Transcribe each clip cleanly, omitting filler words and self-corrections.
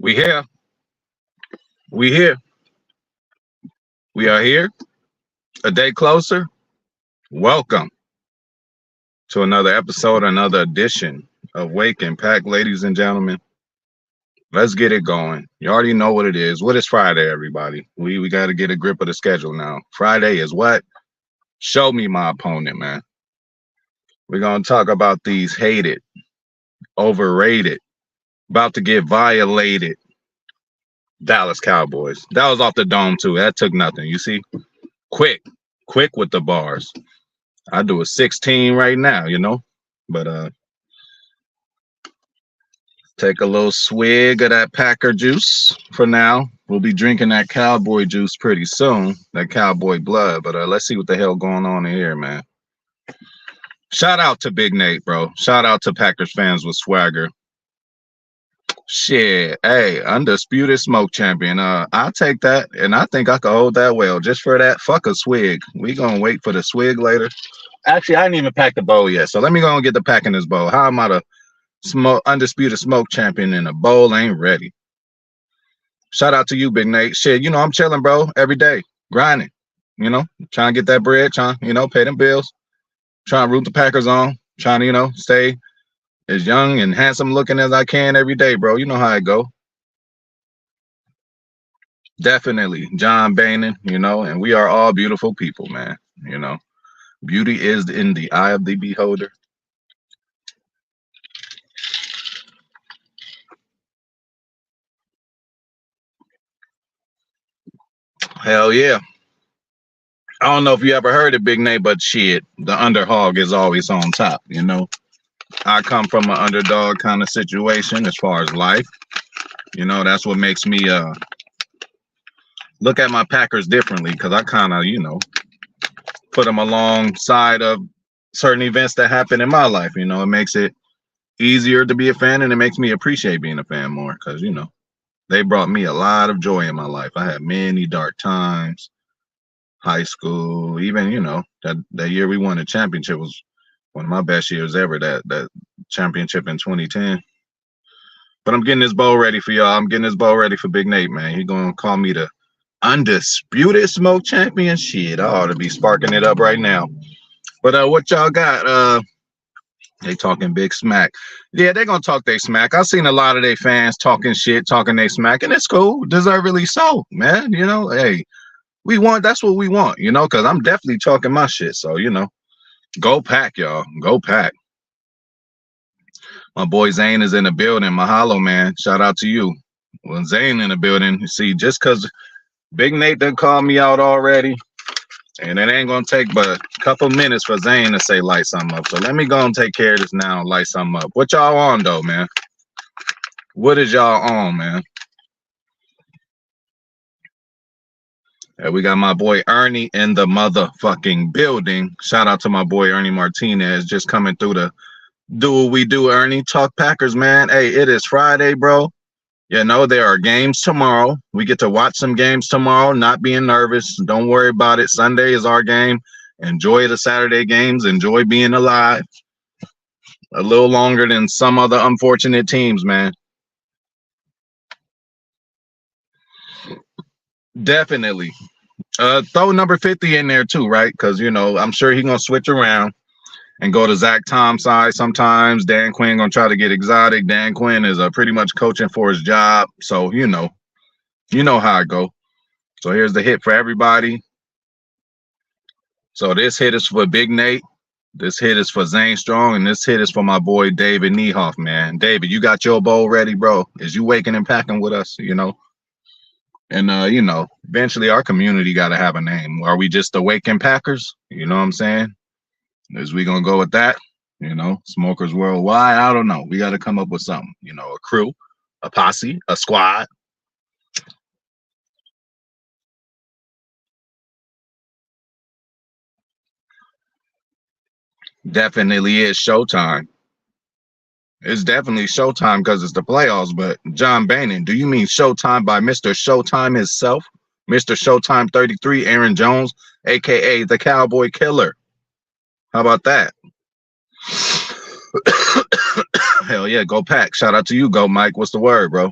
We here. We here. We are here. A day closer. Welcome to another episode, another edition of Wake and Pack, ladies and gentlemen. Let's get it going. You already know what it is. What is Friday, everybody? We got to get a grip of the schedule now. Friday is what? Show me my opponent, man. We're going to talk about these hated, overrated, about to get violated Dallas Cowboys. That was off the dome, too. That took nothing. You see? Quick with the bars. I do a 16 right now, but take a little swig of that Packer juice for now. We'll be drinking that Cowboy juice pretty soon, that Cowboy blood. But let's see what the hell going on in here, man. Shout out to Big Nate, bro. Shout out to Packers fans with swagger. Shit, hey, undisputed smoke champion. I'll take that, and I think I can hold that well. Just for that, fuck a swig. We gonna wait for the swig later. Actually, I didn't even pack the bowl yet, so let me go and get the pack in this bowl. How am I the undisputed smoke champion and the bowl ain't ready? Shout out to you, Big Nate. Shit, I'm chilling, bro, every day, grinding, trying to get that bread, trying, pay them bills, trying to root the Packers on, trying to, stay as young and handsome looking as I can every day, bro. You know how it go. Definitely, John Boehner, and we are all beautiful people, man. Beauty is in the eye of the beholder. Hell yeah. I don't know if you ever heard of Big Nate, but shit, the underdog is always on top, I come from an underdog kind of situation as far as life. That's what makes me look at my Packers differently, because I kind of, put them alongside of certain events that happen in my life. It makes it easier to be a fan, and it makes me appreciate being a fan more, because, they brought me a lot of joy in my life. I had many dark times, high school, even, that year we won the championship was one of my best years ever, that championship in 2010. But I'm getting this bowl ready for y'all. I'm getting this bowl ready for Big Nate, man. He gonna call me the undisputed smoke champion. Shit, I ought to be sparking it up right now. But what y'all got? They talking big smack. Yeah, they gonna talk they smack. I've seen a lot of their fans talking shit, talking they smack, and it's cool. Deservedly so, man. Hey, we want, that's what we want, because I'm definitely talking my shit. So, go Pack, y'all. Go Pack. My boy Zane is in the building. Mahalo, man. Shout out to you. Well, Zane in the building. See, just because Big Nate done called me out already, and it ain't going to take but a couple minutes for Zane to say light something up. So let me go and take care of this now and light something up. What y'all on, though, man? What is y'all on, man? Yeah, we got my boy Ernie in the motherfucking building. Shout out to my boy Ernie Martinez just coming through to do what we do, Ernie. Talk Packers, man. Hey, it is Friday, bro. There are games tomorrow. We get to watch some games tomorrow, not being nervous. Don't worry about it. Sunday is our game. Enjoy the Saturday games. Enjoy being alive. A little longer than some other unfortunate teams, man. Definitely. Throw number 50 in there too, right? Because, I'm sure he's going to switch around and go to Zach Tom's side sometimes. Dan Quinn going to try to get exotic. Dan Quinn is pretty much coaching for his job. So, you know how it go. So here's the hit for everybody. So this hit is for Big Nate. This hit is for Zane Strong. And this hit is for my boy David Niehoff, man. David, you got your bowl ready, bro? Is you waking and packing with us, And, eventually our community got to have a name. Are we just the Waking Packers? You know what I'm saying? Is we going to go with that? Smokers Worldwide? I don't know. We got to come up with something. A crew, a posse, a squad. Definitely is showtime. It's definitely showtime because it's the playoffs. But John Boehner, do you mean showtime by Mr. Showtime himself? Mr. Showtime 33, Aaron Jones, a.k.a. the Cowboy Killer. How about that? Hell yeah, go Pack. Shout out to you, go Mike. What's the word, bro?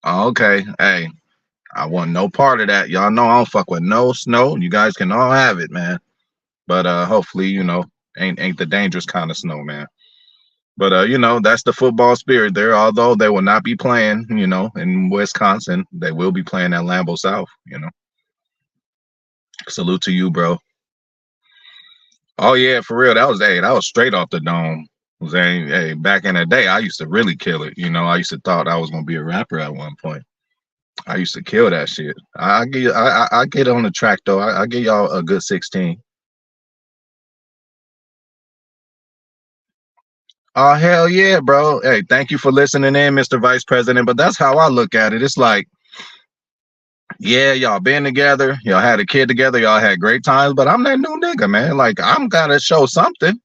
Okay, hey, I want no part of that. Y'all know I don't fuck with no snow. You guys can all have it, man. But hopefully, ain't the dangerous kind of snow, man. But that's the football spirit there. Although they will not be playing, in Wisconsin, they will be playing at Lambeau South. Salute to you, bro. Oh yeah, for real. That was straight off the dome. Saying, hey, back in the day, I used to really kill it. I used to thought I was gonna be a rapper at one point. I used to kill that shit. I get on the track though. I give y'all a good 16. Oh hell yeah, bro. Hey, thank you for listening in, Mr. Vice President. But that's how I look at it. It's like, yeah, y'all been together, y'all had a kid together, y'all had great times, but I'm that new nigga, man. Like I'm gotta show something.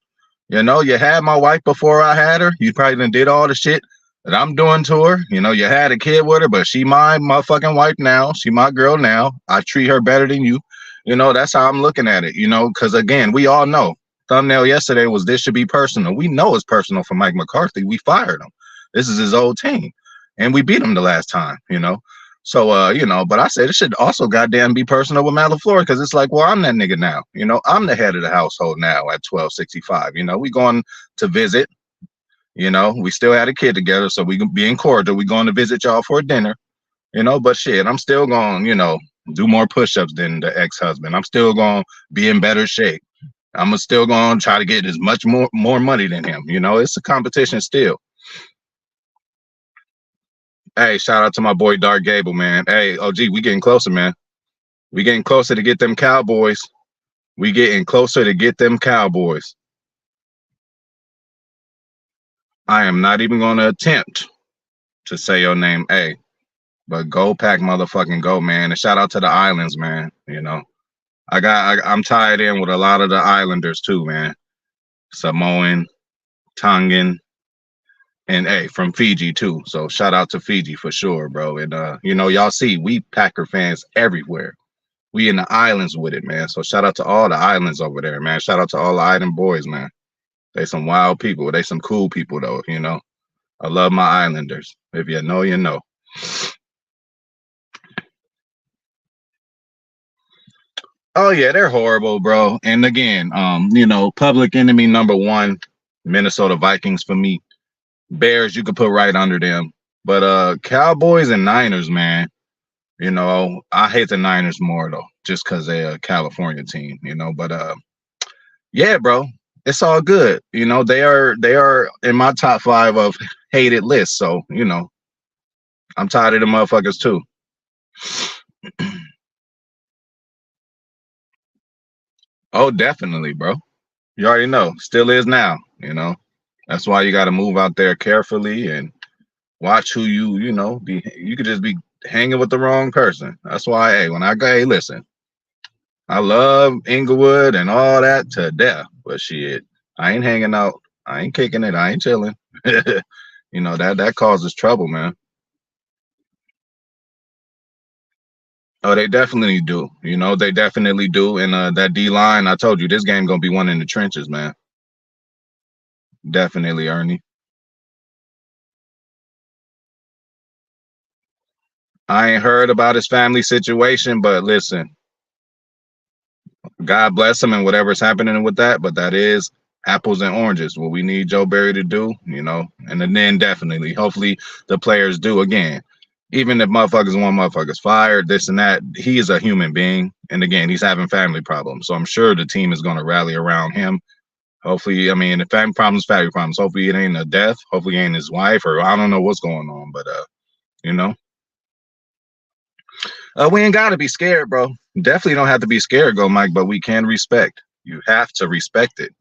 You had my wife before I had her. You probably done did all the shit that I'm doing to her. You had a kid with her, but she my motherfucking wife now. She my girl now. I treat her better than you. That's how I'm looking at it. Because again, we all know. Thumbnail yesterday was this should be personal. We know it's personal for Mike McCarthy. We fired him. This is his old team, and we beat him the last time. So, but I said it should also goddamn be personal with Matt LaFleur because it's like, well, I'm that nigga now. I'm the head of the household now at 1265. We going to visit. We still had a kid together, so we being cordial. We going to visit y'all for dinner. But shit, I'm still going, do more push-ups than the ex-husband. I'm still going to be in better shape. I'm still going to try to get as much more money than him. It's a competition still. Hey, shout out to my boy Dark Gable, man. Hey, OG, we getting closer, man. We getting closer to get them Cowboys. We getting closer to get them Cowboys. I am not even going to attempt to say your name, A, but go pack motherfucking go, man. And shout out to the Islands, man. I'm tied in with a lot of the Islanders too, man. Samoan, Tongan, and A from Fiji too. So shout out to Fiji for sure, bro. And y'all see we Packer fans everywhere. We in the islands with it, man. So shout out to all the islands over there, man. Shout out to all the island boys, man. They some wild people. They some cool people though, I love my Islanders. If you know, you know. Oh yeah, they're horrible, bro. And again, public enemy number one, Minnesota Vikings for me. Bears, you could put right under them. But Cowboys and Niners, man. I hate the Niners more though, just because they're a California team, But yeah, bro, it's all good. They are in my top 5 of hated lists. So I'm tired of the motherfuckers too. Oh, definitely, bro. You already know. Still is now. That's why you got to move out there carefully and watch who be. You could just be hanging with the wrong person. That's why, hey, when I go, hey, listen, I love Inglewood and all that to death, but shit, I ain't hanging out. I ain't kicking it. I ain't chilling. That causes trouble, man. Oh, they definitely do. They definitely do. And that D line, I told you, this game gonna be one in the trenches, man. Definitely, Ernie. I ain't heard about his family situation, but listen, God bless him and whatever's happening with that. But that is apples and oranges. What we need Joe Barry to do, and then definitely, hopefully, the players do again. Even if motherfuckers want motherfuckers fired, this and that, he is a human being. And again, he's having family problems. So I'm sure the team is going to rally around him. Hopefully, I mean, if family problems. Hopefully, it ain't a death. Hopefully, it ain't his wife, or I don't know what's going on. But you know, we ain't got to be scared, bro. Definitely don't have to be scared, go Mike. But we can respect. You have to respect it.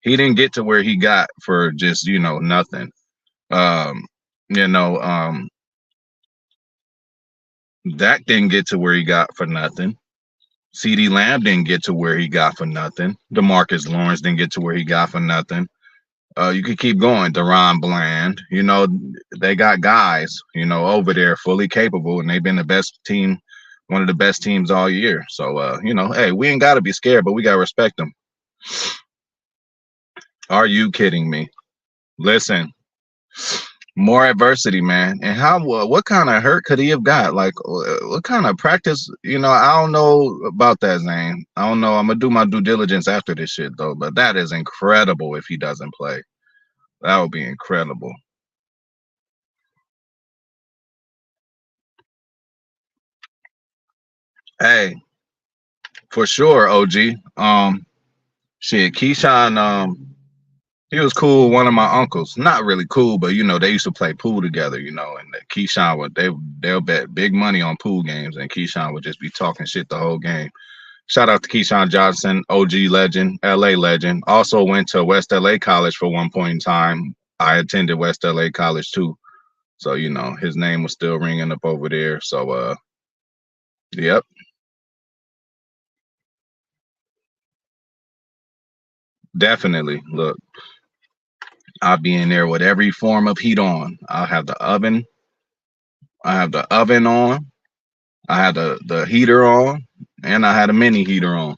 He didn't get to where he got for just nothing. Um, you know, um, Dak didn't get to where he got for nothing. CeeDee Lamb didn't get to where he got for nothing. DeMarcus Lawrence didn't get to where he got for nothing. You could keep going. DaRon Bland, they got guys, over there fully capable, and they've been the best team, one of the best teams all year. So, hey, we ain't got to be scared, but we got to respect them. Are you kidding me? Listen, More adversity, man. And how what kind of hurt could he have got? Like what kind of practice? I don't know about that, Zane. I don't know. I'm gonna do my due diligence after this shit though. But that is incredible if he doesn't play. That would be incredible. Hey, for sure, OG. Shit, Keyshawn. He was cool. One of my uncles, not really cool, but they used to play pool together. And Keyshawn would they'll bet big money on pool games, and Keyshawn would just be talking shit the whole game. Shout out to Keyshawn Johnson, OG legend, LA legend. Also went to West LA College for one point in time. I attended West LA College too, so his name was still ringing up over there. So yep, definitely. Look, I'll be in there with every form of heat on. I'll have the oven. I have the oven on. I had the heater on, and I had a mini heater on.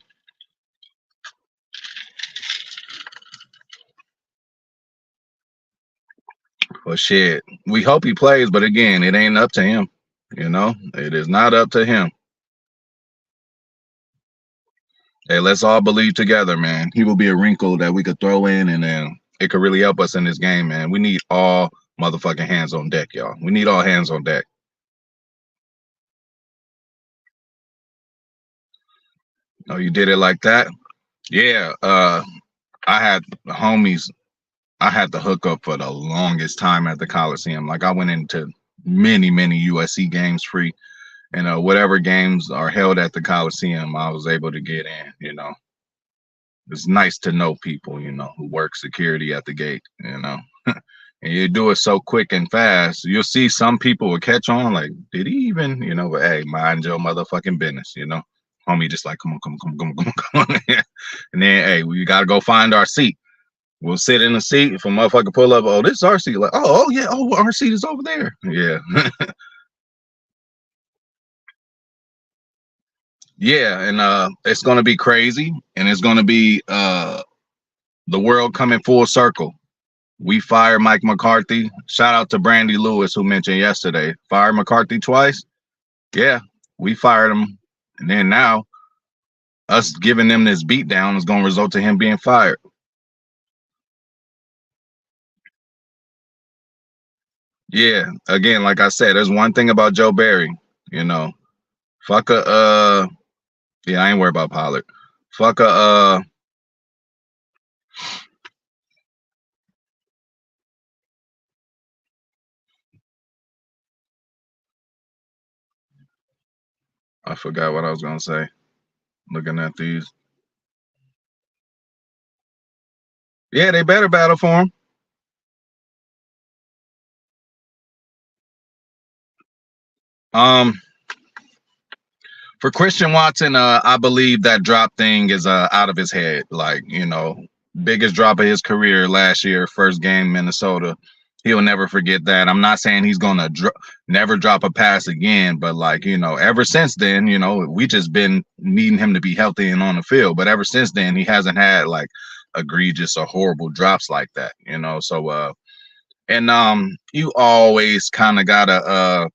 Well, shit, we hope he plays, but again, it ain't up to him. It is not up to him. Hey, let's all believe together, man. He will be a wrinkle that we could throw in, and then it could really help us in this game, man. We need all motherfucking hands on deck, y'all. We need all hands on deck. Oh, you did it like that? Yeah. I had homies. I had the hookup for the longest time at the Coliseum. Like I went into many, many USC games free, and whatever games are held at the Coliseum, I was able to get in. It's nice to know people, who work security at the gate, and you do it so quick and fast. You'll see some people will catch on, like, did he even, but hey, mind your motherfucking business. Homie, just like, come on, come on, come on, come on, come on. And then, hey, we got to go find our seat. We'll sit in the seat. If a motherfucker pull up, oh, this is our seat. Like, oh, yeah, oh, our seat is over there. Yeah. Yeah, and it's gonna be crazy, and it's gonna be the world coming full circle. We fired Mike McCarthy. Shout out to Brandy Lewis who mentioned yesterday. Fired McCarthy twice. Yeah, we fired him, and then now us giving them this beat down is gonna result to him being fired. Yeah, again, like I said, there's one thing about Joe Barry. You know, fuck a yeah, I ain't worried about Pollard. Fuck a I forgot what I was gonna say. Looking at these. Yeah, they better battle for him. Um, for Christian Watson, I believe that drop thing is out of his head. Like, biggest drop of his career last year, first game Minnesota. He'll never forget that. I'm not saying he's gonna never drop a pass again, but like, ever since then, we just been needing him to be healthy and on the field. But ever since then, he hasn't had like egregious or horrible drops like that. So and you always kind of gotta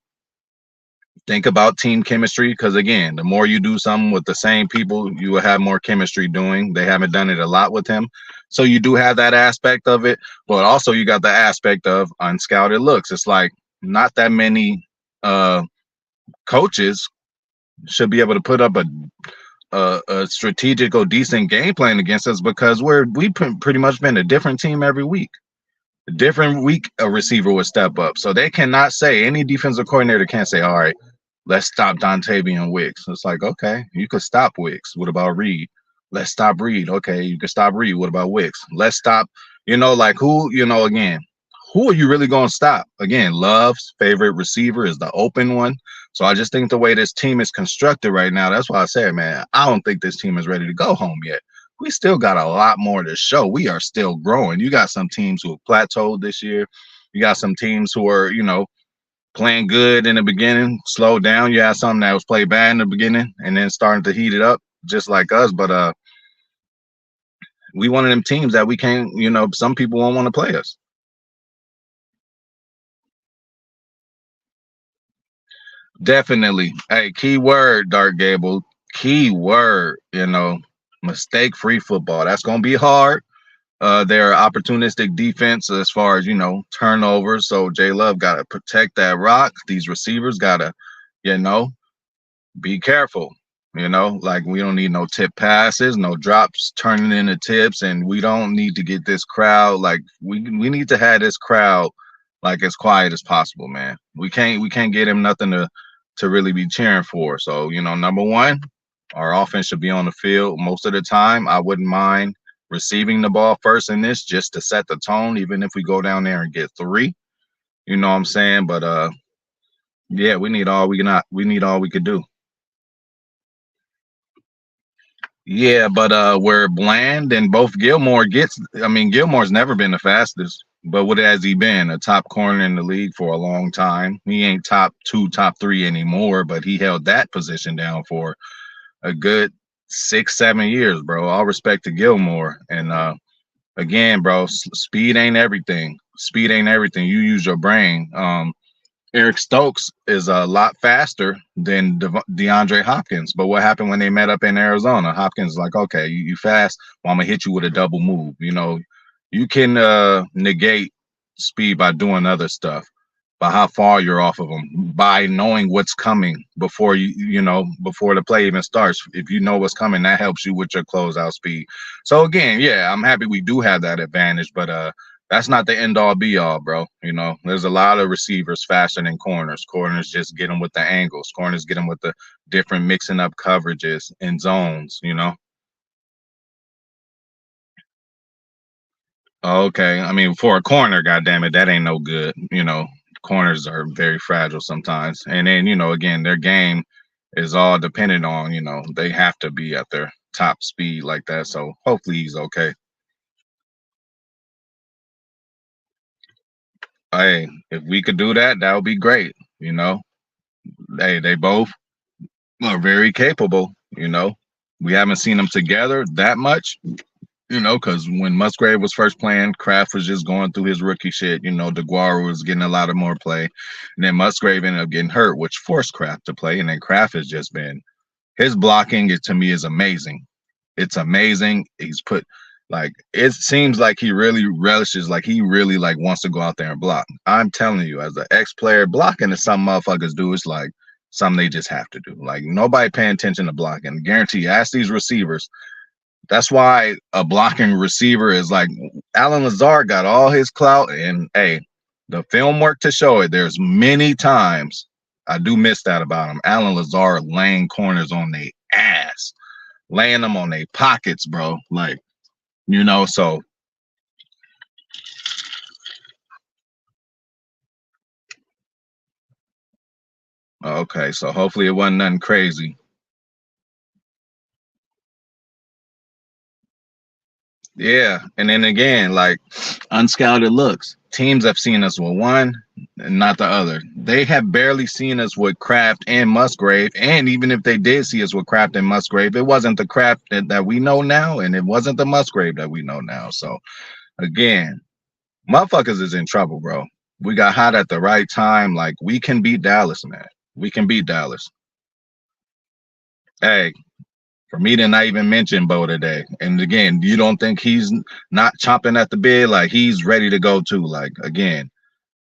think about team chemistry, because again, the more you do something with the same people, you will have more chemistry doing. They haven't done it a lot with him, so you do have that aspect of it, but also you got the aspect of unscouted looks. It's like not that many coaches should be able to put up a strategic or decent game plan against us, because we pretty much been a different team every week. A different week a receiver would step up, so they cannot say, any defensive coordinator can't say, all right, let's stop Dontavian Wicks. It's like, okay, you could stop Wicks. What about Reed? Let's stop Reed. Okay, you can stop Reed. What about Wicks? Let's stop, like who, again, who are you really going to stop? Again, Love's favorite receiver is the open one. So I just think the way this team is constructed right now, that's why I said, man, I don't think this team is ready to go home yet. We still got a lot more to show. We are still growing. You got some teams who have plateaued this year. You got some teams who are, playing good in the beginning, slowed down. You had some that was played bad in the beginning and then starting to heat it up, just like us. But we one of them teams that we can't, some people won't want to play us. Definitely. Hey, key word, Dark Gable. Key word, mistake free football. That's gonna be hard. Their opportunistic defense as far as turnovers. So J Love gotta protect that rock. These receivers gotta, you know, be careful. Like we don't need no tip passes, no drops turning into tips, and we don't need to get this crowd like we need to have this crowd like as quiet as possible, man. We can't get him nothing to really be cheering for. So, number one, our offense should be on the field most of the time. I wouldn't mind receiving the ball first in this just to set the tone, even if we go down there and get three. You know what I'm saying? But yeah, we need all we could do. Yeah, but we're bland and both Gilmore gets I mean, Gilmore's never been the fastest, but what has he been? A top corner in the league for a long time. He ain't top two, top three anymore, but he held that position down for a good 6, 7 years, bro. All respect to Gilmore. And again, bro, speed ain't everything. Speed ain't everything. You use your brain. Eric Stokes is a lot faster than DeAndre Hopkins. But what happened when they met up in Arizona? Hopkins is like, okay, you fast. Well, I'm gonna hit you with a double move. You can negate speed by doing other stuff, by how far you're off of them, by knowing what's coming before before the play even starts. If you know what's coming, that helps you with your closeout speed. So again, yeah, I'm happy we do have that advantage, but that's not the end all be all, bro. There's a lot of receivers faster than corners. Corners just get them with the angles. Corners get them with the different mixing up coverages and zones. Okay. I mean, for a corner, goddamn it, that ain't no good. Corners are very fragile sometimes. And then, again, their game is all dependent on, they have to be at their top speed like that. So hopefully he's okay. Hey, if we could do that, that would be great. You know, they both are very capable. We haven't seen them together that much. Because when Musgrave was first playing, Kraft was just going through his rookie shit. DeGuara was getting a lot of more play, and then Musgrave ended up getting hurt, which forced Kraft to play. And then Kraft has just been his blocking. To me is amazing. It's amazing. He's put like it seems like he really relishes, like he really like wants to go out there and block. I'm telling you, as an ex-player, blocking is something motherfuckers do. It's like something they just have to do. Like nobody paying attention to blocking. Guarantee. Ask these receivers. That's why a blocking receiver is like Alan Lazard got all his clout, and hey, the film work to show it. There's many times I do miss that about him. Alan Lazard laying corners on their ass, laying them on their pockets, bro. So okay, so hopefully it wasn't nothing crazy. Yeah, and then again, like unscouted looks. Teams have seen us with one and not the other. They have barely seen us with Kraft and Musgrave. And even if they did see us with Kraft and Musgrave, it wasn't the Kraft that we know now, and it wasn't the Musgrave that we know now. So again, motherfuckers is in trouble, bro. We got hot at the right time. Like we can beat Dallas, man. We can beat Dallas. Hey, for me to not even mention Bo today. And again, you don't think he's not chomping at the bit? Like he's ready to go too. Like again,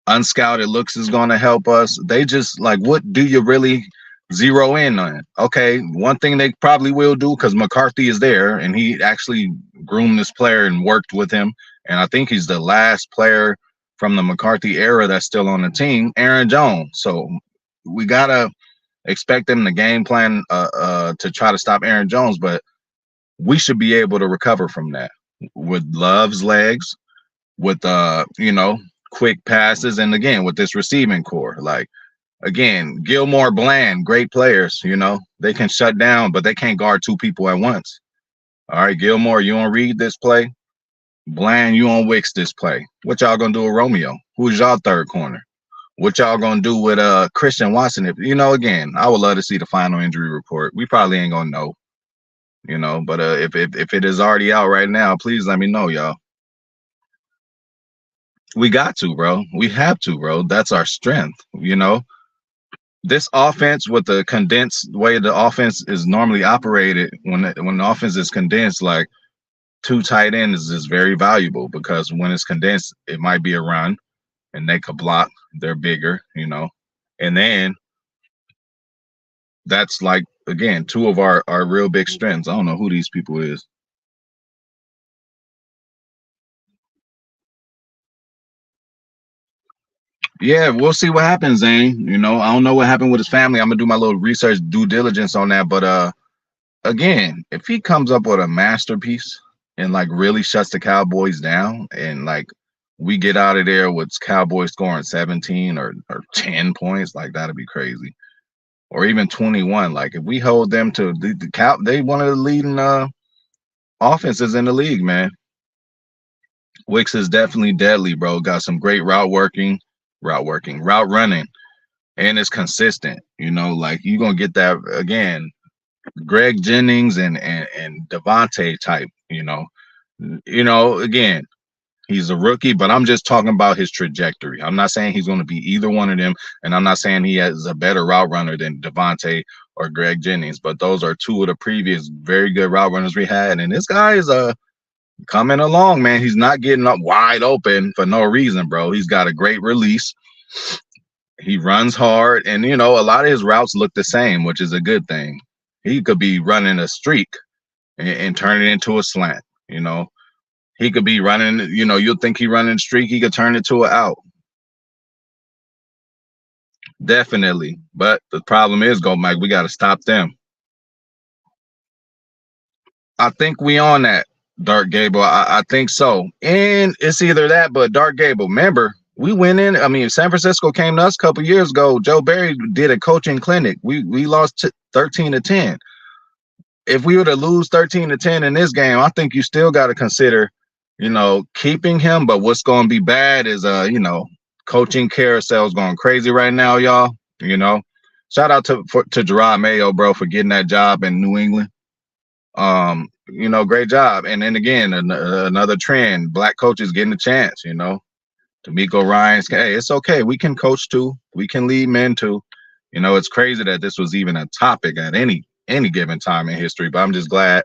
unscouted looks is going to help us. They just like, what do you really zero in on? Okay, one thing they probably will do, because McCarthy is there and he actually groomed this player and worked with him. And I think he's the last player from the McCarthy era that's still on the team, Aaron Jones. So we got to expect them to game plan to try to stop Aaron Jones, but we should be able to recover from that with Love's legs, with quick passes, and again with this receiving core. Like again, Gilmore, Bland, great players. They can shut down, but they can't guard two people at once. All right, Gilmore, you on Reed this play? Bland, you on Wicks this play? What y'all gonna do with Romeo? Who's y'all third corner? What y'all gonna do with Christian Watson? If again, I would love to see the final injury report. We probably ain't gonna know, but if it is already out right now, please let me know, y'all. We got to, bro. We have to, bro. That's our strength. this offense with the condensed way the offense is normally operated, when the offense is condensed, like two tight ends is very valuable because when it's condensed, it might be a run and they could block. They're bigger, and then that's like again two of our real big strengths. I don't know who these people is. Yeah, we'll see what happens, Zane. I don't know what happened with his family. I'm gonna do my little research, due diligence on that. But again, if he comes up with a masterpiece and like really shuts the Cowboys down, and like we get out of there with Cowboys scoring 17 or 10 points, like that'd be crazy. Or even 21. Like if we hold them to the Cow, they one of the leading offenses in the league, man. Wicks is definitely deadly, bro. Got some great route running, and it's consistent. Like you're gonna get that again. Greg Jennings and Devontae type. Again, he's a rookie, but I'm just talking about his trajectory. I'm not saying he's going to be either one of them, and I'm not saying he has a better route runner than Devontae or Greg Jennings, but those are two of the previous very good route runners we had, and this guy is coming along, man. He's not getting up wide open for no reason, bro. He's got a great release. He runs hard, and a lot of his routes look the same, which is a good thing. He could be running a streak and turn it into a slant. He could be running. You'll think he running a streak. He could turn it to an out. Definitely, but the problem is, Go Mike. We got to stop them. I think we on that, Dark Gable. I think so, and it's either that, but Dark Gable. Remember, we went in. I mean, San Francisco came to us a couple years ago. Joe Barry did a coaching clinic. We lost 13-10. If we were to lose 13-10 in this game, I think you still got to consider, keeping him. But what's going to be bad is, coaching carousel is going crazy right now, y'all. Shout out to Gerard Mayo, bro, for getting that job in New England. Great job. And then again, another trend: black coaches getting a chance. D'Amico Ryans. Hey, it's okay. We can coach too. We can lead men too. It's crazy that this was even a topic at any given time in history, but I'm just glad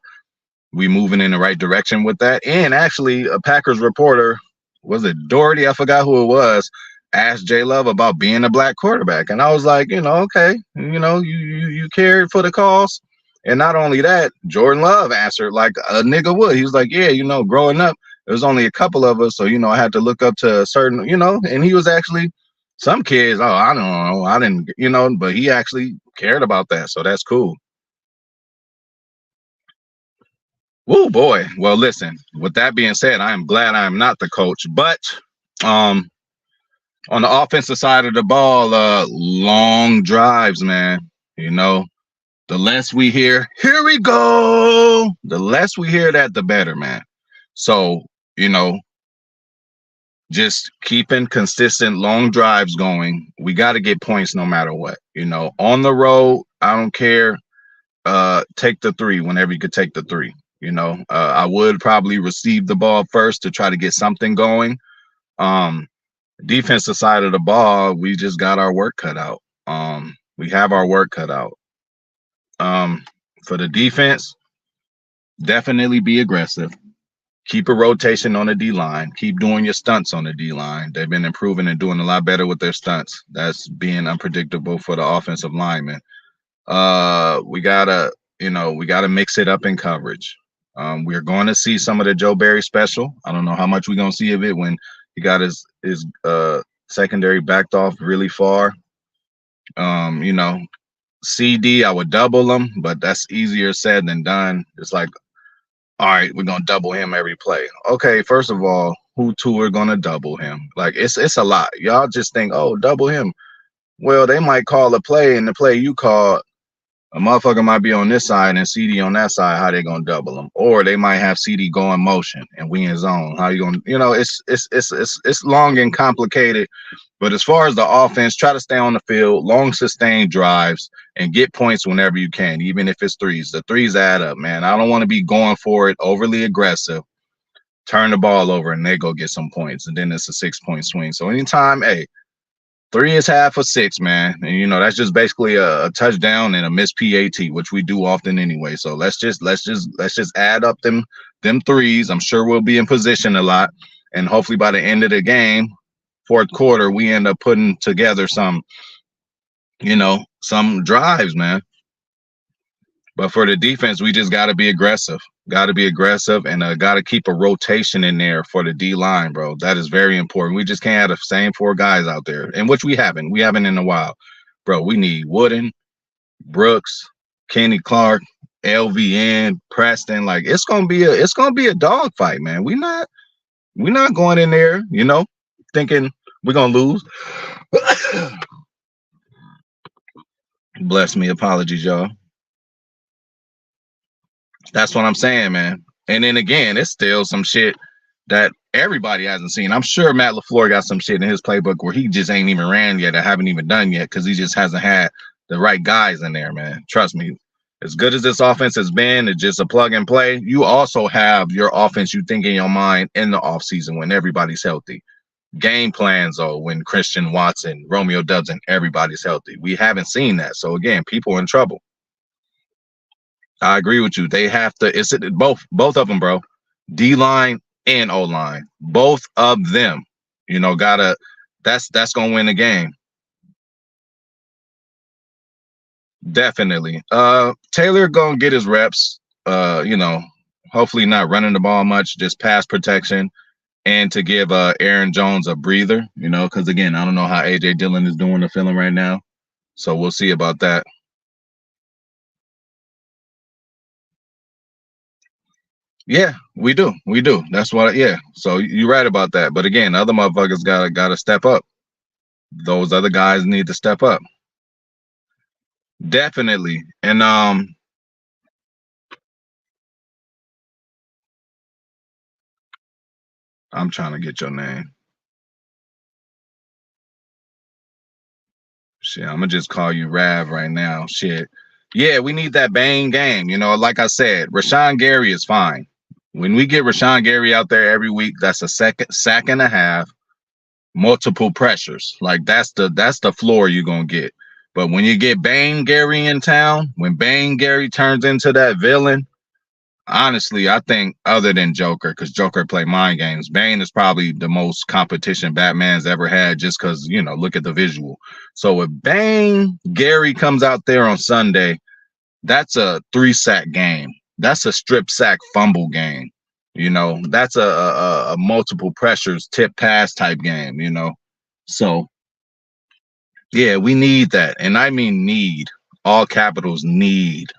we moving in the right direction with that. And actually, a Packers reporter, was it Doherty? I forgot who it was, asked J Love about being a black quarterback, and I was like, okay, you cared for the cause. And not only that, Jordan Love answered like a nigga would. He was like, yeah, growing up, there was only a couple of us, so I had to look up to a certain, and he was actually some kids. Oh, I don't know, I didn't, but he actually cared about that, so that's cool. Oh boy. Well, listen, with that being said, I am glad I am not the coach, but um on the offensive side of the ball, long drives, man. The less we hear, here we go. The less we hear that, the better, man. So, just keeping consistent long drives going. We got to get points no matter what. On the road, I don't care. Take the three whenever you could take the three. I would probably receive the ball first to try to get something going. Defensive side of the ball, we just got our work cut out. We have our work cut out. For the defense, definitely be aggressive. Keep a rotation on the D line. Keep doing your stunts on the D line. They've been improving and doing a lot better with their stunts. That's being unpredictable for the offensive linemen. We gotta mix it up in coverage. We're going to see some of the Joe Barry special. I don't know how much we're gonna see of it when he got his secondary backed off really far. CD, I would double him, but that's easier said than done. It's like, all right, we're gonna double him every play. Okay, first of all, who two are gonna double him? Like it's a lot. Y'all just think, oh, double him. Well, they might call a play, and the play you call, a motherfucker might be on this side and CD on that side. How they gonna double them? Or they might have CD go in motion and we in zone. How you gonna? It's long and complicated. But as far as the offense, try to stay on the field, long sustained drives, and get points whenever you can, even if it's threes. The threes add up, man. I don't want to be going for it, overly aggressive, turn the ball over, and they go get some points, and then it's a 6-point swing. So anytime, hey, 3 is half of 6, man. And you know, that's just basically a touchdown and a missed PAT, which we do often anyway. So let's just add up them threes. I'm sure we'll be in position a lot. And hopefully by the end of the game, fourth quarter, we end up putting together some, some drives, man. But for the defense, we just got to be aggressive. Got to be aggressive and got to keep a rotation in there for the D line, bro. That is very important. We just can't have the same 4 guys out there, and which we haven't. We haven't in a while, bro. We need Wooden, Brooks, Kenny Clark, LVN, Preston. Like it's gonna be a dog fight, man. We're not going in there, thinking we're gonna lose. Bless me. Apologies, y'all. That's what I'm saying, man. And then again, it's still some shit that everybody hasn't seen. I'm sure Matt LaFleur got some shit in his playbook where he just ain't even ran yet or haven't even done yet because he just hasn't had the right guys in there, man. Trust me. As good as this offense has been, it's just a plug and play. You also have your offense you think in your mind in the offseason when everybody's healthy. Game plans, though, when Christian Watson, Romeo Doubs, and everybody's healthy. We haven't seen that. So, again, people are in trouble. I agree with you. They have to. It's both of them, bro. D line and O line, both of them. Gotta. That's gonna win the game. Definitely. Taylor gonna get his reps. Hopefully not running the ball much, just pass protection, and to give Aaron Jones a breather. Because again, I don't know how AJ Dillon is doing the feeling right now, so we'll see about that. Yeah, we do. That's what. Yeah. So you're right about that. But again, other motherfuckers gotta step up. Those other guys need to step up. Definitely. And I'm trying to get your name. Shit, I'm gonna just call you Rav right now. Shit. Yeah, we need that bang game. Like I said, Rashawn Gary is fine. When we get Rashawn Gary out there every week, that's a sack and a half, multiple pressures. Like that's the floor you're gonna get. But when you get Bang Gary in town, when Bang Gary turns into that villain, honestly, I think other than Joker, because Joker play mind games, Bane is probably the most competition Batman's ever had just because, look at the visual. So if Bang Gary comes out there on Sunday, that's a 3-sack game. That's a strip sack fumble game. That's a multiple pressures tip pass type game, So, yeah, we need that. And I mean need. All capitals need.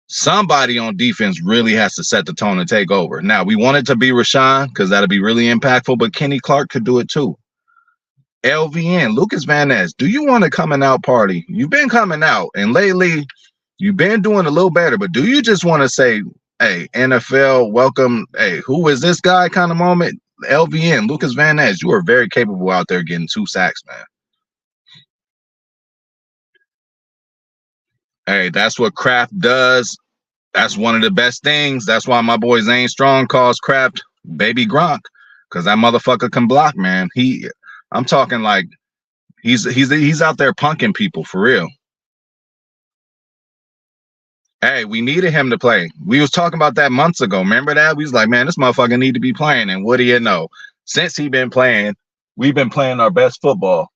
Somebody on defense really has to set the tone and take over. Now, we want it to be Rashawn because that'll be really impactful, but Kenny Clark could do it too. LVN, Lucas Van Ness, do you want a coming out party? You've been coming out, and lately you've been doing a little better, but do you just want to say, hey, NFL, welcome, hey, who is this guy kind of moment? LVN, Lucas Van Ness, you are very capable out there getting 2 sacks, man. Hey, that's what Kraft does. That's one of the best things. That's why my boy Zane Strong calls Kraft Baby Gronk, because that motherfucker can block, man. I'm talking like he's out there punking people for real. Hey, we needed him to play. We was talking about that months ago. Remember that? We was like, man, this motherfucker need to be playing. And what do you know? Since he been playing, we've been playing our best football.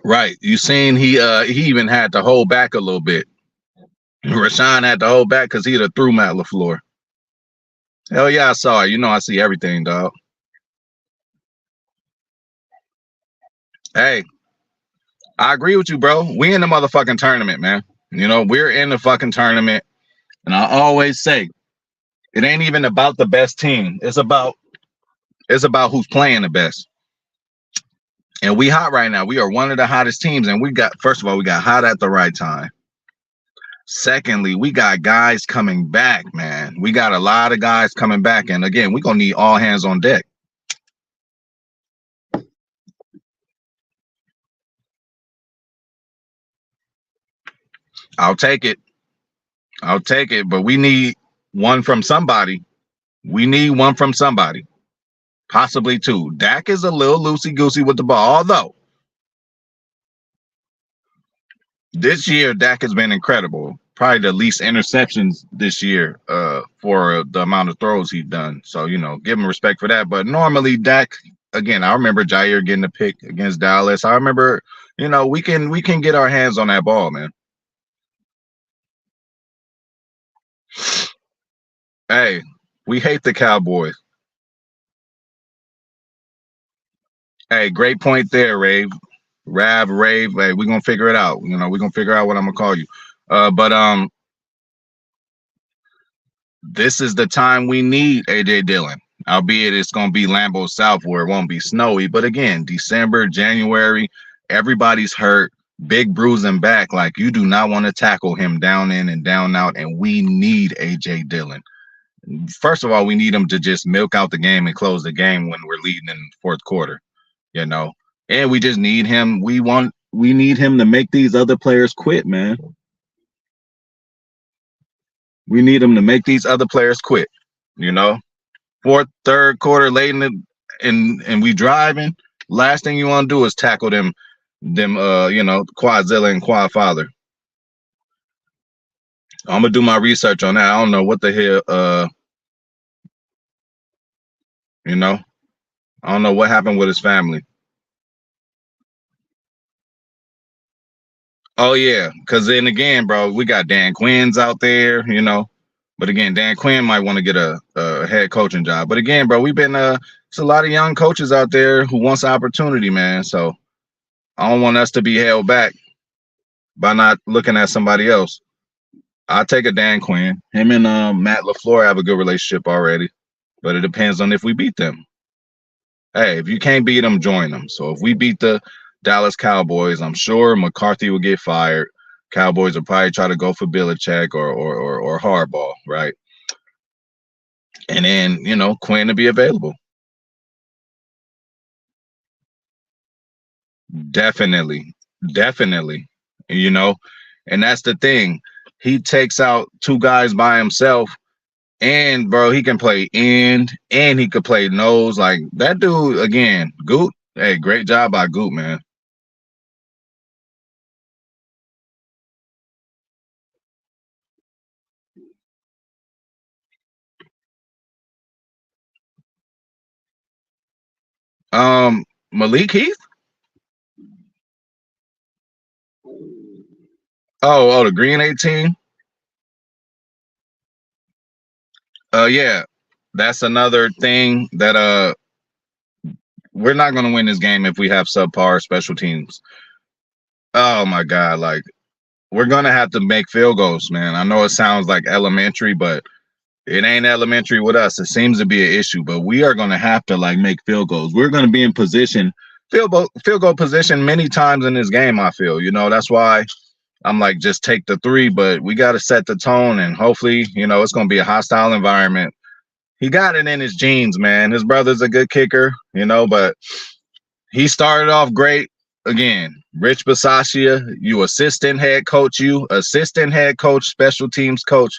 Right. You seen he even had to hold back a little bit. Rashawn had to hold back because he'd have threw Matt LaFleur. Hell yeah, I saw it. I see everything, dog. Hey, I agree with you, bro. We in the motherfucking tournament, man. We're in the fucking tournament. And I always say, it ain't even about the best team. It's about who's playing the best. And we hot right now. We are one of the hottest teams. And first of all, we got hot at the right time. Secondly, we got guys coming back, man. We got a lot of guys coming back. And again, we're going to need all hands on deck. I'll take it. I'll take it. But we need one from somebody. We need one from somebody. Possibly two. Dak is a little loosey goosey with the ball. Although this year, Dak has been incredible. Probably the least interceptions this year for the amount of throws he's done. So, give him respect for that. But normally, Dak, again, I remember Jair getting a pick against Dallas. I remember, we can get our hands on that ball, man. Hey, we hate the Cowboys. Hey, great point there, Rave. Rave. Hey, we're gonna figure it out. We're gonna figure out what I'm gonna call you. But this is the time we need AJ Dillon. Albeit it's gonna be Lambeau South where it won't be snowy. But again, December, January, everybody's hurt, big bruising back. Like you do not want to tackle him down in and down out, and we need AJ Dillon. First of all, we need him to just milk out the game and close the game when we're leading in the fourth quarter. And we just need him. We need him to make these other players quit, man. We need him to make these other players quit. Fourth, third quarter, late in the and we driving. Last thing you want to do is tackle them, Quadzilla and Quad Father. I'm gonna do my research on that. I don't know what the hell, I don't know what happened with his family. Oh yeah, because then again, bro, we got Dan Quinn's out there, But again, Dan Quinn might want to get a head coaching job. But again, bro, it's a lot of young coaches out there who wants opportunity, man. So I don't want us to be held back by not looking at somebody else. I'll take a Dan Quinn. Him and Matt LaFleur have a good relationship already, but it depends on if we beat them. Hey, if you can't beat them, join them. So if we beat the Dallas Cowboys, I'm sure McCarthy will get fired. Cowboys will probably try to go for Belichick or Harbaugh, right? And then, Quinn to be available. Definitely. And that's the thing. He takes out two guys by himself, and bro, he can play end and he could play nose. Like that dude again, Goot. Hey, great job by Goot, man. Malik Heath. Oh, the Green 18. Yeah, that's another thing that we're not going to win this game if we have subpar special teams. Oh my God, like we're going to have to make field goals, man. I know it sounds like elementary, but it ain't elementary with us. It seems to be an issue, but we are going to have to make field goals. We're going to be in position, field goal position many times in this game. I feel, that's why I'm like, just take the three, but we got to set the tone, and hopefully, it's going to be a hostile environment. He got it in his genes, man. His brother's a good kicker, but he started off great. Again, Rich Bisaccia, assistant head coach, special teams coach.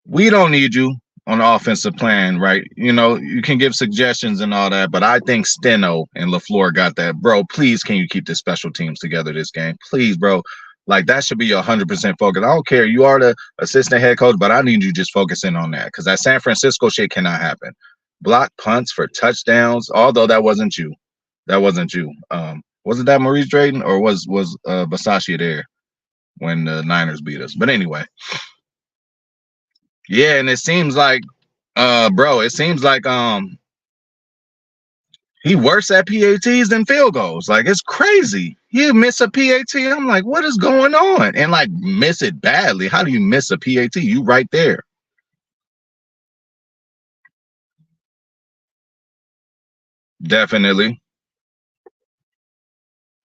We don't need you on the offensive plan, right? You can give suggestions and all that, but I think Steno and LaFleur got that. Bro, please, can you keep the special teams together this game? Please, bro. Like, that should be your 100% focus. I don't care. You are the assistant head coach, but I need you just focusing on that because that San Francisco shit cannot happen. Block punts for touchdowns, although that wasn't you. Wasn't that Maurice Drayton, or was Bisaccia there when the Niners beat us? But anyway. Yeah, and it seems like, he worse at PATs than field goals. Like, it's crazy. You miss a PAT. I'm like, what is going on? And miss it badly. How do you miss a PAT? You right there. Definitely.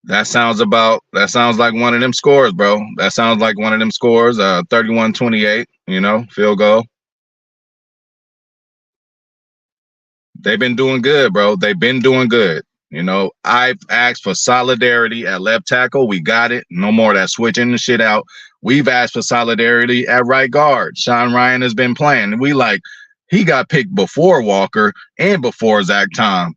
That sounds like one of them scores, bro. That sounds like one of them scores. 31-28, field goal. They've been doing good, bro. They've been doing good. I've asked for solidarity at left tackle. We got it. No more of that switching the shit out. We've asked for solidarity at right guard. Sean Ryan has been playing. We like he got picked before Walker and before Zach Tom.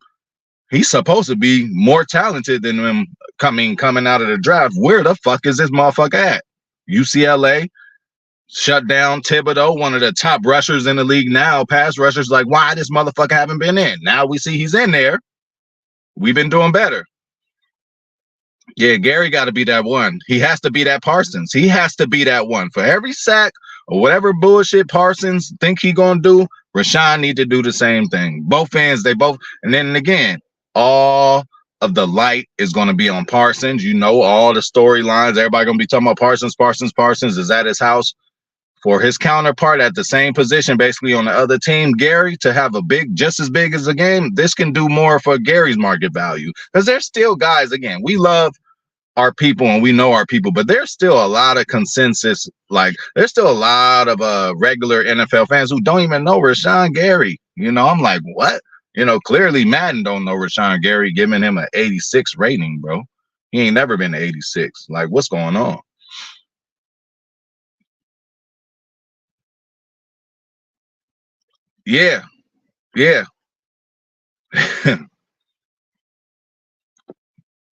He's supposed to be more talented than him coming out of the draft. Where the fuck is this motherfucker at? UCLA shut down Thibodeau, one of the top rushers in the league now. Pass rushers, like, why this motherfucker haven't been in? Now we see he's in there. We've been doing better. Yeah, Gary got to be that one. He has to be that Parsons. He has to be that one. For every sack or whatever bullshit Parsons think he gonna do, Rashawn need to do the same thing. Both fans, they both, and then again, all of the light is going to be on Parsons. You know, all the storylines, everybody going to be talking about Parsons is at his house. For his counterpart at the same position, basically on the other team, Gary, to have a big, just as big as a game, this can do more for Gary's market value. Because there's still guys, again, we love our people and we know our people, but there's still a lot of consensus. Like, there's still a lot of regular NFL fans who don't even know Rashawn Gary. You know, I'm like, what? You know, clearly Madden don't know Rashawn Gary, giving him an 86 rating, bro. He ain't never been to 86. Like, what's going on? Yeah. Yeah.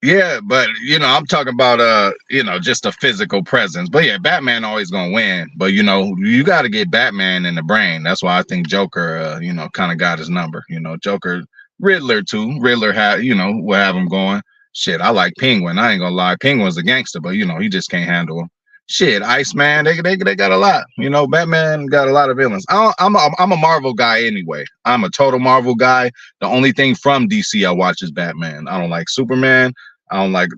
Yeah, but you know, I'm talking about you know, just a physical presence. But yeah, Batman always gonna win. But you know, you got to get Batman in the brain. That's why I think Joker, you know, kind of got his number. You know, Joker, Riddler too. Riddler had, you know, will have him going. Shit, I like Penguin. I ain't gonna lie, Penguin's a gangster, but you know, he just can't handle him. Shit, Iceman, they got a lot. You know, Batman got a lot of villains. I'm a Marvel guy anyway. I'm a total Marvel guy. The only thing from DC I watch is Batman. I don't like Superman. I don't like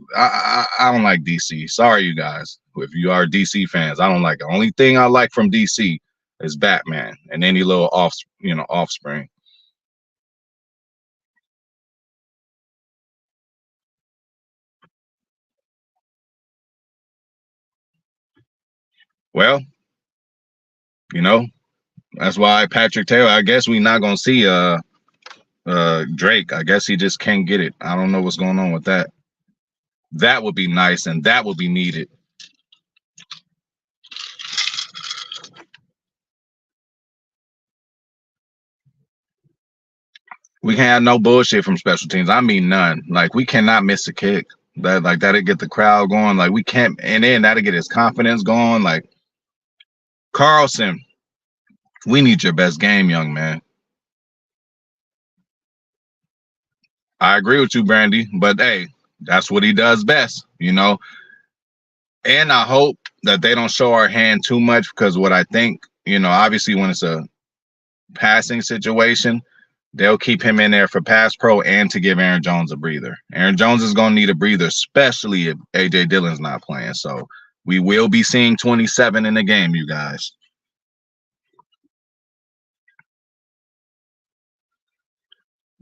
DC. Sorry, you guys. If you are DC fans, I don't like it. The only thing I like from DC is Batman and any little offspring. Well, you know, that's why Patrick Taylor. I guess we're not gonna see Drake. I guess he just can't get it. I don't know what's going on with that. That would be nice and that would be needed. We can't have no bullshit from special teams. I mean none. Like, we cannot miss a kick. That'll get the crowd going. Like, we can't, and then that'll get his confidence going. Like, Carlson, we need your best game, young man. I agree with you, Brandy, but hey, that's what he does best, you know. And I hope that they don't show our hand too much, because what I think, you know, obviously when it's a passing situation, they'll keep him in there for pass pro and to give Aaron Jones a breather. Aaron Jones is going to need a breather, especially if A.J. Dillon's not playing. So we will be seeing 27 in the game, you guys.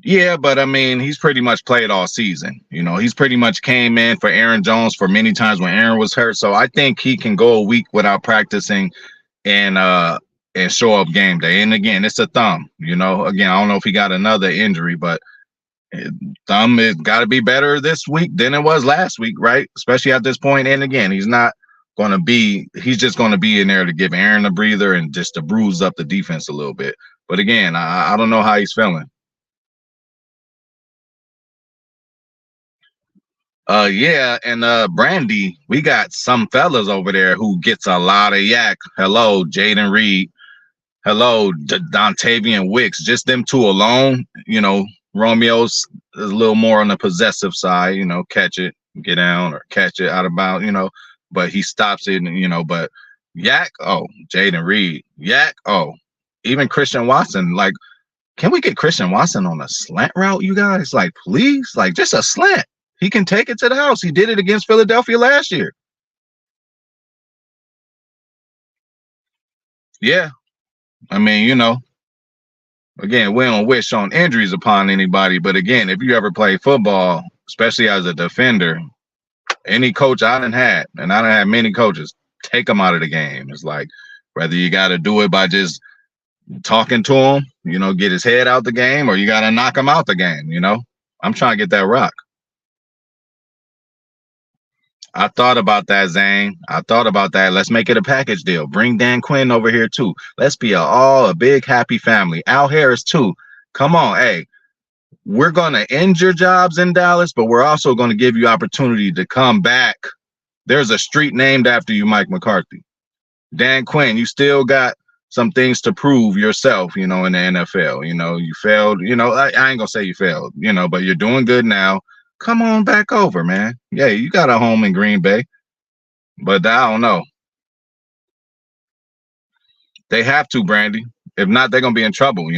Yeah, but I mean, he's pretty much played all season. You know, he's pretty much came in for Aaron Jones for many times when Aaron was hurt. So I think he can go a week without practicing and show up game day. And again, it's a thumb. You know, again, I don't know if he got another injury, but thumb has got to be better this week than it was last week, right? Especially at this point. And again, he's just going to be in there to give Aaron a breather and just to bruise up the defense a little bit. But again, I don't know how he's feeling. Yeah, and Brandy, we got some fellas over there who gets a lot of yak. Hello, Jaden Reed. Hello, Dontavian Wicks. Just them two alone. You know, Romeo's is a little more on the possessive side. You know, catch it, get down, or catch it out of bounds. You know, but he stops it. And, you know, but yak. Oh, Jaden Reed. Yak. Oh, even Christian Watson. Like, can we get Christian Watson on a slant route, you guys? Like, please, like just a slant. He can take it to the house. He did it against Philadelphia last year. Yeah. I mean, you know, again, we don't wish on injuries upon anybody. But again, if you ever play football, especially as a defender, any coach I done had, and I done had many coaches, take them out of the game. It's like, whether you got to do it by just talking to him, you know, get his head out the game, or you got to knock him out the game, you know. I'm trying to get that rock. I thought about that, Zane. I thought about that. Let's make it a package deal. Bring Dan Quinn over here too. Let's be all a big happy family. Al Harris too. Come on, hey. We're gonna end your jobs in Dallas, but we're also gonna give you opportunity to come back. There's a street named after you, Mike McCarthy. Dan Quinn, you still got some things to prove yourself, in the NFL. You failed, I ain't gonna say you failed, but you're doing good now. Come on back over, man. Yeah, you got a home in Green Bay. But I don't know. They have to, Brandy. If not, they're gonna be in trouble,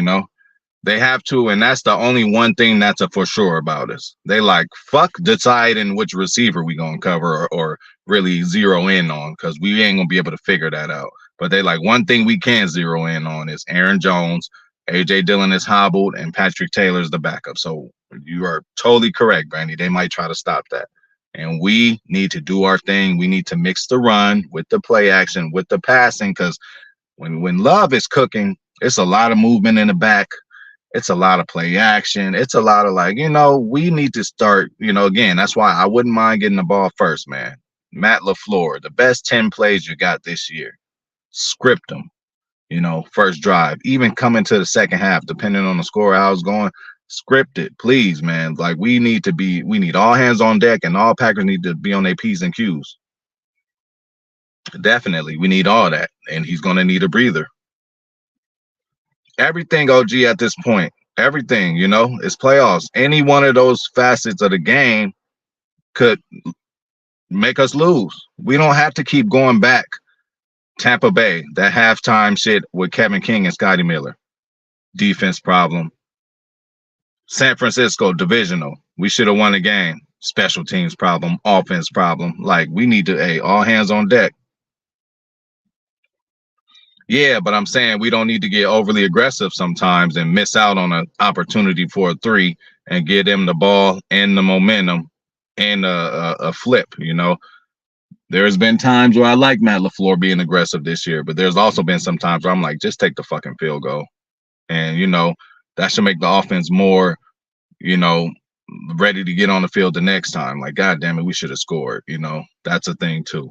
They have to, and that's the only one thing that's a for sure about us. They like fuck deciding which receiver we gonna cover or really zero in on, because we ain't gonna be able to figure that out. But they like one thing we can zero in on is Aaron Jones, AJ Dillon is hobbled, and Patrick Taylor's the backup. So you are totally correct, Brandy. They might try to stop that. And we need to do our thing. We need to mix the run with the play action, with the passing, because when Love is cooking, it's a lot of movement in the back. It's a lot of play action. It's a lot of we need to start, again, that's why I wouldn't mind getting the ball first, man. Matt LaFleur, the best 10 plays you got this year, script them, first drive, even coming to the second half, depending on the score, how it's going, script it, please, man. Like we need all hands on deck, and all Packers need to be on their P's and Q's. Definitely. We need all that. And he's going to need a breather. Everything, OG, at this point, everything, it's playoffs. Any one of those facets of the game could make us lose. We don't have to keep going back. Tampa Bay, that halftime shit with Kevin King and Scotty Miller. Defense problem. San Francisco, divisional. We should have won the game. Special teams problem. Offense problem. Like, we need to, all hands on deck. Yeah, but I'm saying we don't need to get overly aggressive sometimes and miss out on an opportunity for a 3 and get them the ball and the momentum and a flip, There's been times where I like Matt LaFleur being aggressive this year, but there's also been some times where I'm like, just take the fucking field goal. And, that should make the offense more, ready to get on the field the next time. Like, God damn it, we should have scored, That's a thing too.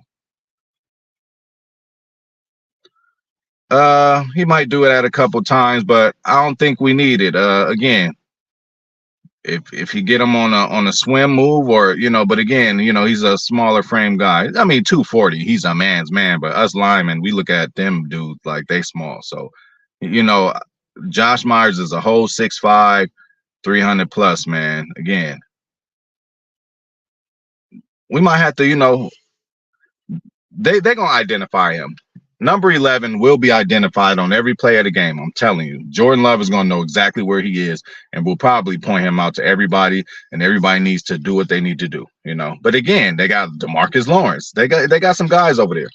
He might do it at a couple times, but I don't think we need it. Again, if you get him on a swim move or but again, he's a smaller frame guy. I mean, 240, he's a man's man, but us linemen, we look at them dudes like they small. So, Josh Myers is a whole 6'5", 300 plus, man. Again, we might have to, they're gonna identify him. Number 11 will be identified on every play of the game. I'm telling you, Jordan Love is going to know exactly where he is, and we'll probably point him out to everybody, and everybody needs to do what they need to do, But again, they got DeMarcus Lawrence. They got some guys over there.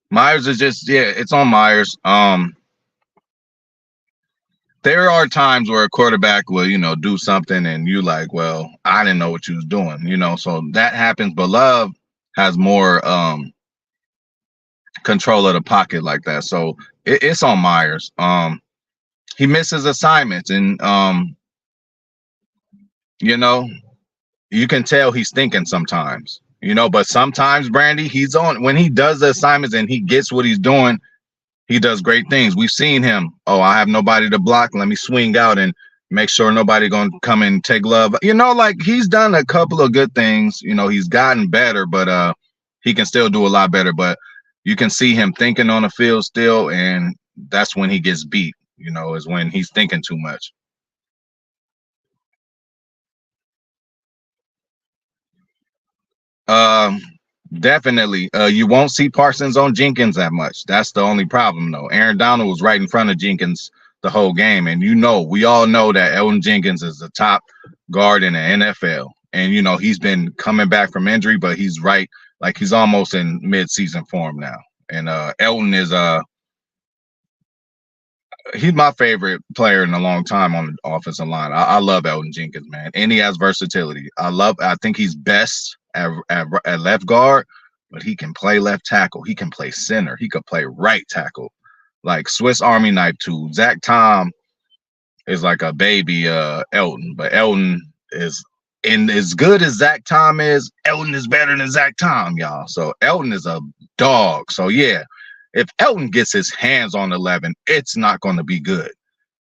Myers is just, it's on Myers. There are times where a quarterback will, do something and you like, well, I didn't know what you was doing, so that happens. But Love has more control of the pocket like that. So it's on Myers. He misses assignments and, you can tell he's thinking sometimes, but sometimes, Brandy, he's on when he does the assignments and he gets what he's doing. He does great things. We've seen him. Oh, I have nobody to block. Let me swing out and make sure nobody going to come and take Love. Like he's done a couple of good things. He's gotten better, but he can still do a lot better. But you can see him thinking on the field still, and that's when he gets beat, is when he's thinking too much. Definitely. You won't see Parsons on Jenkins that much. That's the only problem, though. Aaron Donald was right in front of Jenkins the whole game. And we all know that Elgton Jenkins is the top guard in the NFL. And, he's been coming back from injury, but he's right. Like he's almost in mid-season form now. And Elgton is he's my favorite player in a long time on the offensive line. I love Elgton Jenkins, man. And he has versatility. I think he's best at left guard, but he can play left tackle. He can play center. He could play right tackle. Like Swiss Army knife too. Zach Tom is like a baby Elton, but Elton is, and as good as Zach Tom is, Elton is better than Zach Tom, y'all. So Elton is a dog. So yeah, if Elton gets his hands on 11, it's not going to be good.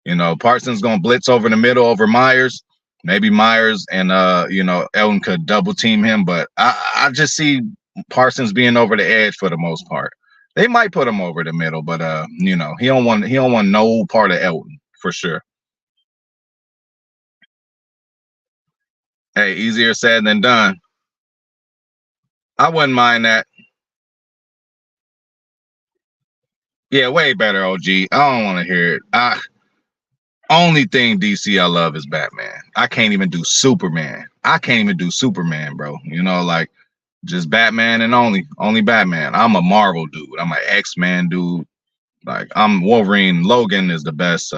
You know, Parsons going to blitz over the middle over Myers. Maybe Myers and Elton could double team him, but I just see Parsons being over the edge for the most part. They might put him over the middle, but he don't want no part of Elton for sure. Hey, easier said than done. I wouldn't mind that. Yeah, way better, OG. I don't want to hear it. Only thing DC I love is Batman. I can't even do Superman. Bro. You know, like just Batman and only Batman. I'm a Marvel dude. I'm an X-Men dude. Like I'm Wolverine. Logan is the best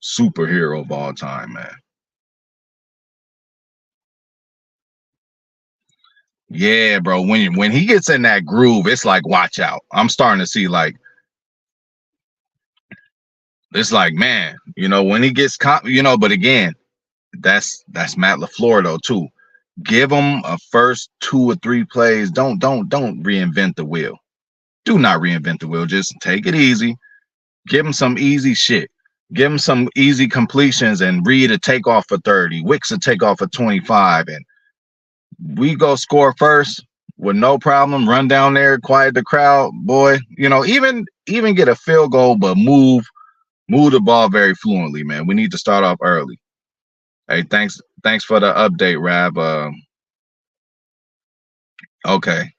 superhero of all time, man. Yeah, bro. When he gets in that groove, it's like watch out. I'm starting to see like it's like, man, when he gets but again, that's Matt LaFleur though too. Give him a first 2 or 3 plays. Don't reinvent the wheel. Do not reinvent the wheel. Just take it easy. Give him some easy shit. Give him some easy completions and Reed to take off for 30. Wicks to take off for 25. And we go score first with no problem. Run down there, quiet the crowd, boy. Even get a field goal, but move the ball very fluently, man. We need to start off early. Hey, thanks for the update, Rab. Okay,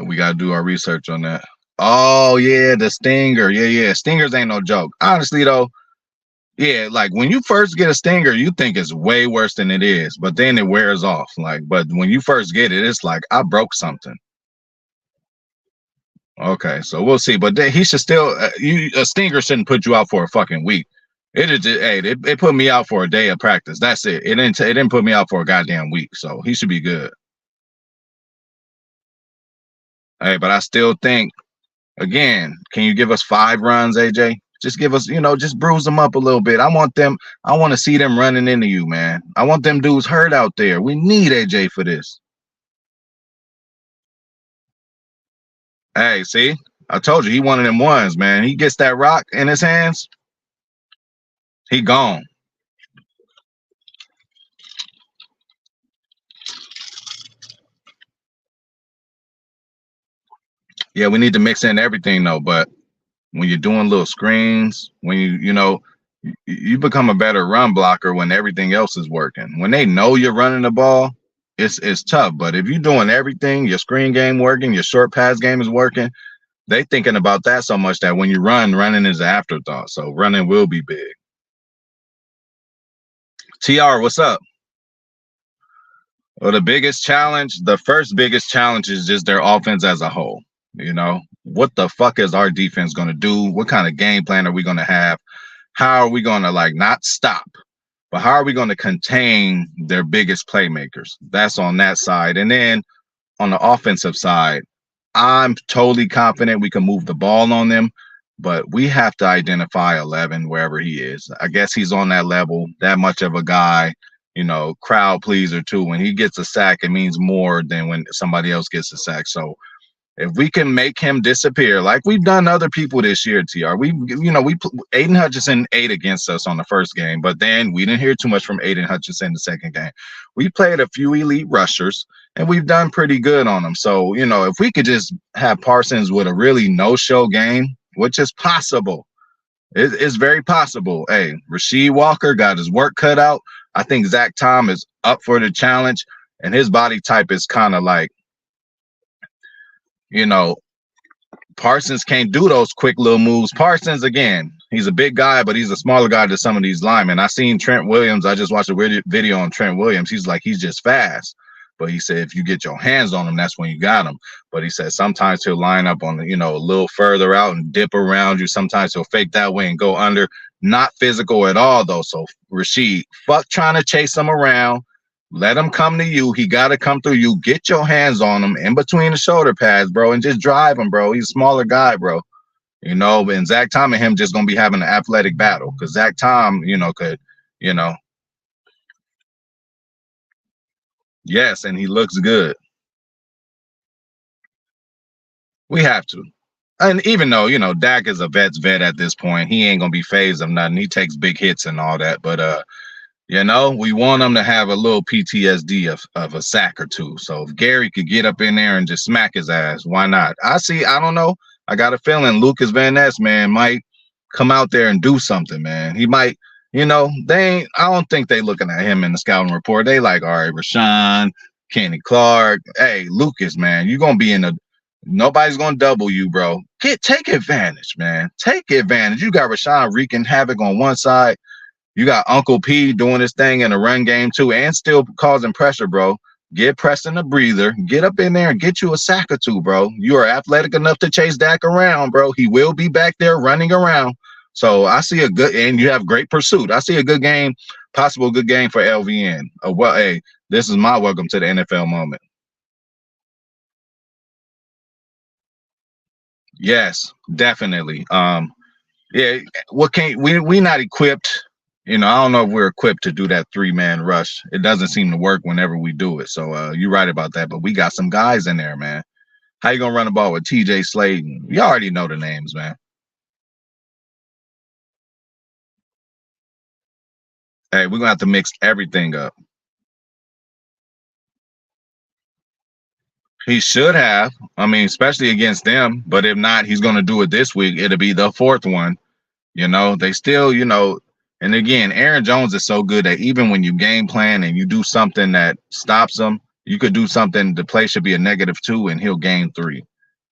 we gotta do our research on that. Oh yeah, the stinger. Yeah. Stingers ain't no joke. Honestly though, yeah, like when you first get a stinger, you think it's way worse than it is, but then it wears off. But when you first get it, it's like I broke something. Okay, so we'll see. But then he should still. A stinger shouldn't put you out for a fucking week. It put me out for a day of practice. That's it. It didn't put me out for a goddamn week. So he should be good. Hey, but I still think, again, can you give us 5 runs, AJ? Just give us, just bruise them up a little bit. I want to see them running into you, man. I want them dudes hurt out there. We need AJ for this. Hey, see? I told you he one of them ones, man. He gets that rock in his hands, he gone. Yeah, we need to mix in everything though, but when you're doing little screens, when you become a better run blocker when everything else is working. When they know you're running the ball, it's tough. But if you're doing everything, your screen game working, your short pass game is working, they thinking about that so much that when you running is an afterthought. So running will be big. TR, what's up? Well, the first biggest challenge is just their offense as a whole. What the fuck is our defense going to do? What kind of game plan are we going to have? How are we going to not stop, but how are we going to contain their biggest playmakers? That's on that side. And then on the offensive side, I'm totally confident we can move the ball on them, but we have to identify 11 wherever he is. I guess he's on that level, that much of a guy, crowd pleaser too. When he gets a sack, it means more than when somebody else gets a sack. So if we can make him disappear, like we've done other people this year, TR, Aiden Hutchinson ate against us on the first game, but then we didn't hear too much from Aiden Hutchinson the second game. We played a few elite rushers, and we've done pretty good on them. So, if we could just have Parsons with a really no-show game, which is possible, it's very possible. Hey, Rasheed Walker got his work cut out. I think Zach Tom is up for the challenge, and his body type is kind of like, Parsons can't do those quick little moves. Parsons, again, he's a big guy, but he's a smaller guy than some of these linemen. I seen Trent Williams. I just watched a video on Trent Williams. He's just fast. But he said if you get your hands on him, that's when you got him. But he said sometimes he'll line up on, a little further out and dip around you. Sometimes he'll fake that way and go under. Not physical at all, though. So, Rasheed, fuck trying to chase him around. Let him come to you. He got to come through you. Get your hands on him in between the shoulder pads, bro, and just drive him, bro. He's a smaller guy, bro. And Zach Tom and him just gonna be having an athletic battle because Zach Tom, could, you know, yes, and he looks good. We have to. And even though, Dak is a vet's vet at this point, he ain't gonna be phased of nothing. He takes big hits and all that. But we want him to have a little PTSD of a sack or two. So if Gary could get up in there and just smack his ass, why not? I don't know. I got a feeling Lucas Van Ness, man, might come out there and do something, man. He might, I don't think they looking at him in the scouting report. They like, all right, Rashawn, Kenny Clark. Hey, Lucas, man, you're gonna be in the nobody's gonna double you, bro. Take advantage, man. Take advantage. You got Rashawn wreaking havoc on one side. You got Uncle P doing his thing in the run game too, and still causing pressure, bro. Get Preston a breather. Get up in there and get you a sack or two, bro. You are athletic enough to chase Dak around, bro. He will be back there running around. So I see a good, and you have great pursuit. I see a good game, possible good game for LVN. Well, hey, this is my welcome to the NFL moment. Yes, definitely. Yeah, what can't we not equipped? I don't know if we're equipped to do that 3-man rush. It doesn't seem to work whenever we do it. So you're right about that. But we got some guys in there, man. How you gonna run the ball with TJ Slayton? You already know the names, man. Hey, we're gonna have to mix everything up. He should have. I mean, especially against them. But if not, he's gonna do it this week. It'll be the fourth one. They still, and again, Aaron Jones is so good that even when you game plan and you do something that stops him, you could do something, the play should be a -2 and he'll gain 3.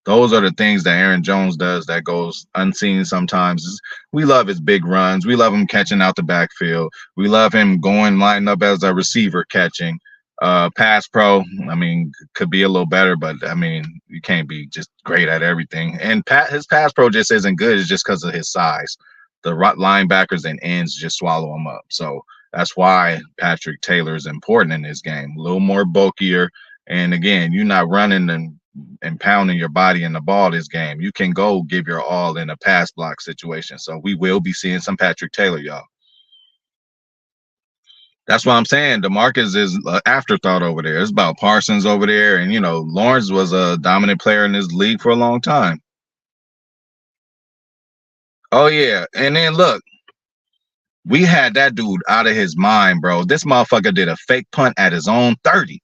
Those are the things that Aaron Jones does that goes unseen sometimes. We love his big runs. We love him catching out the backfield. We love him going lining up as a receiver catching. Pass pro, I mean, could be a little better, but I mean, you can't be just great at everything. And his pass pro just isn't good. It's just because of his size. The linebackers and ends just swallow him up. So that's why Patrick Taylor is important in this game. A little more bulkier. And again, you're not running and pounding your body in the ball this game. You can go give your all in a pass block situation. So we will be seeing some Patrick Taylor, y'all. That's what I'm saying. DeMarcus is an afterthought over there. It's about Parsons over there. And, Lawrence was a dominant player in this league for a long time. Oh, yeah. And then look, we had that dude out of his mind, bro. This motherfucker did a fake punt at his own 30.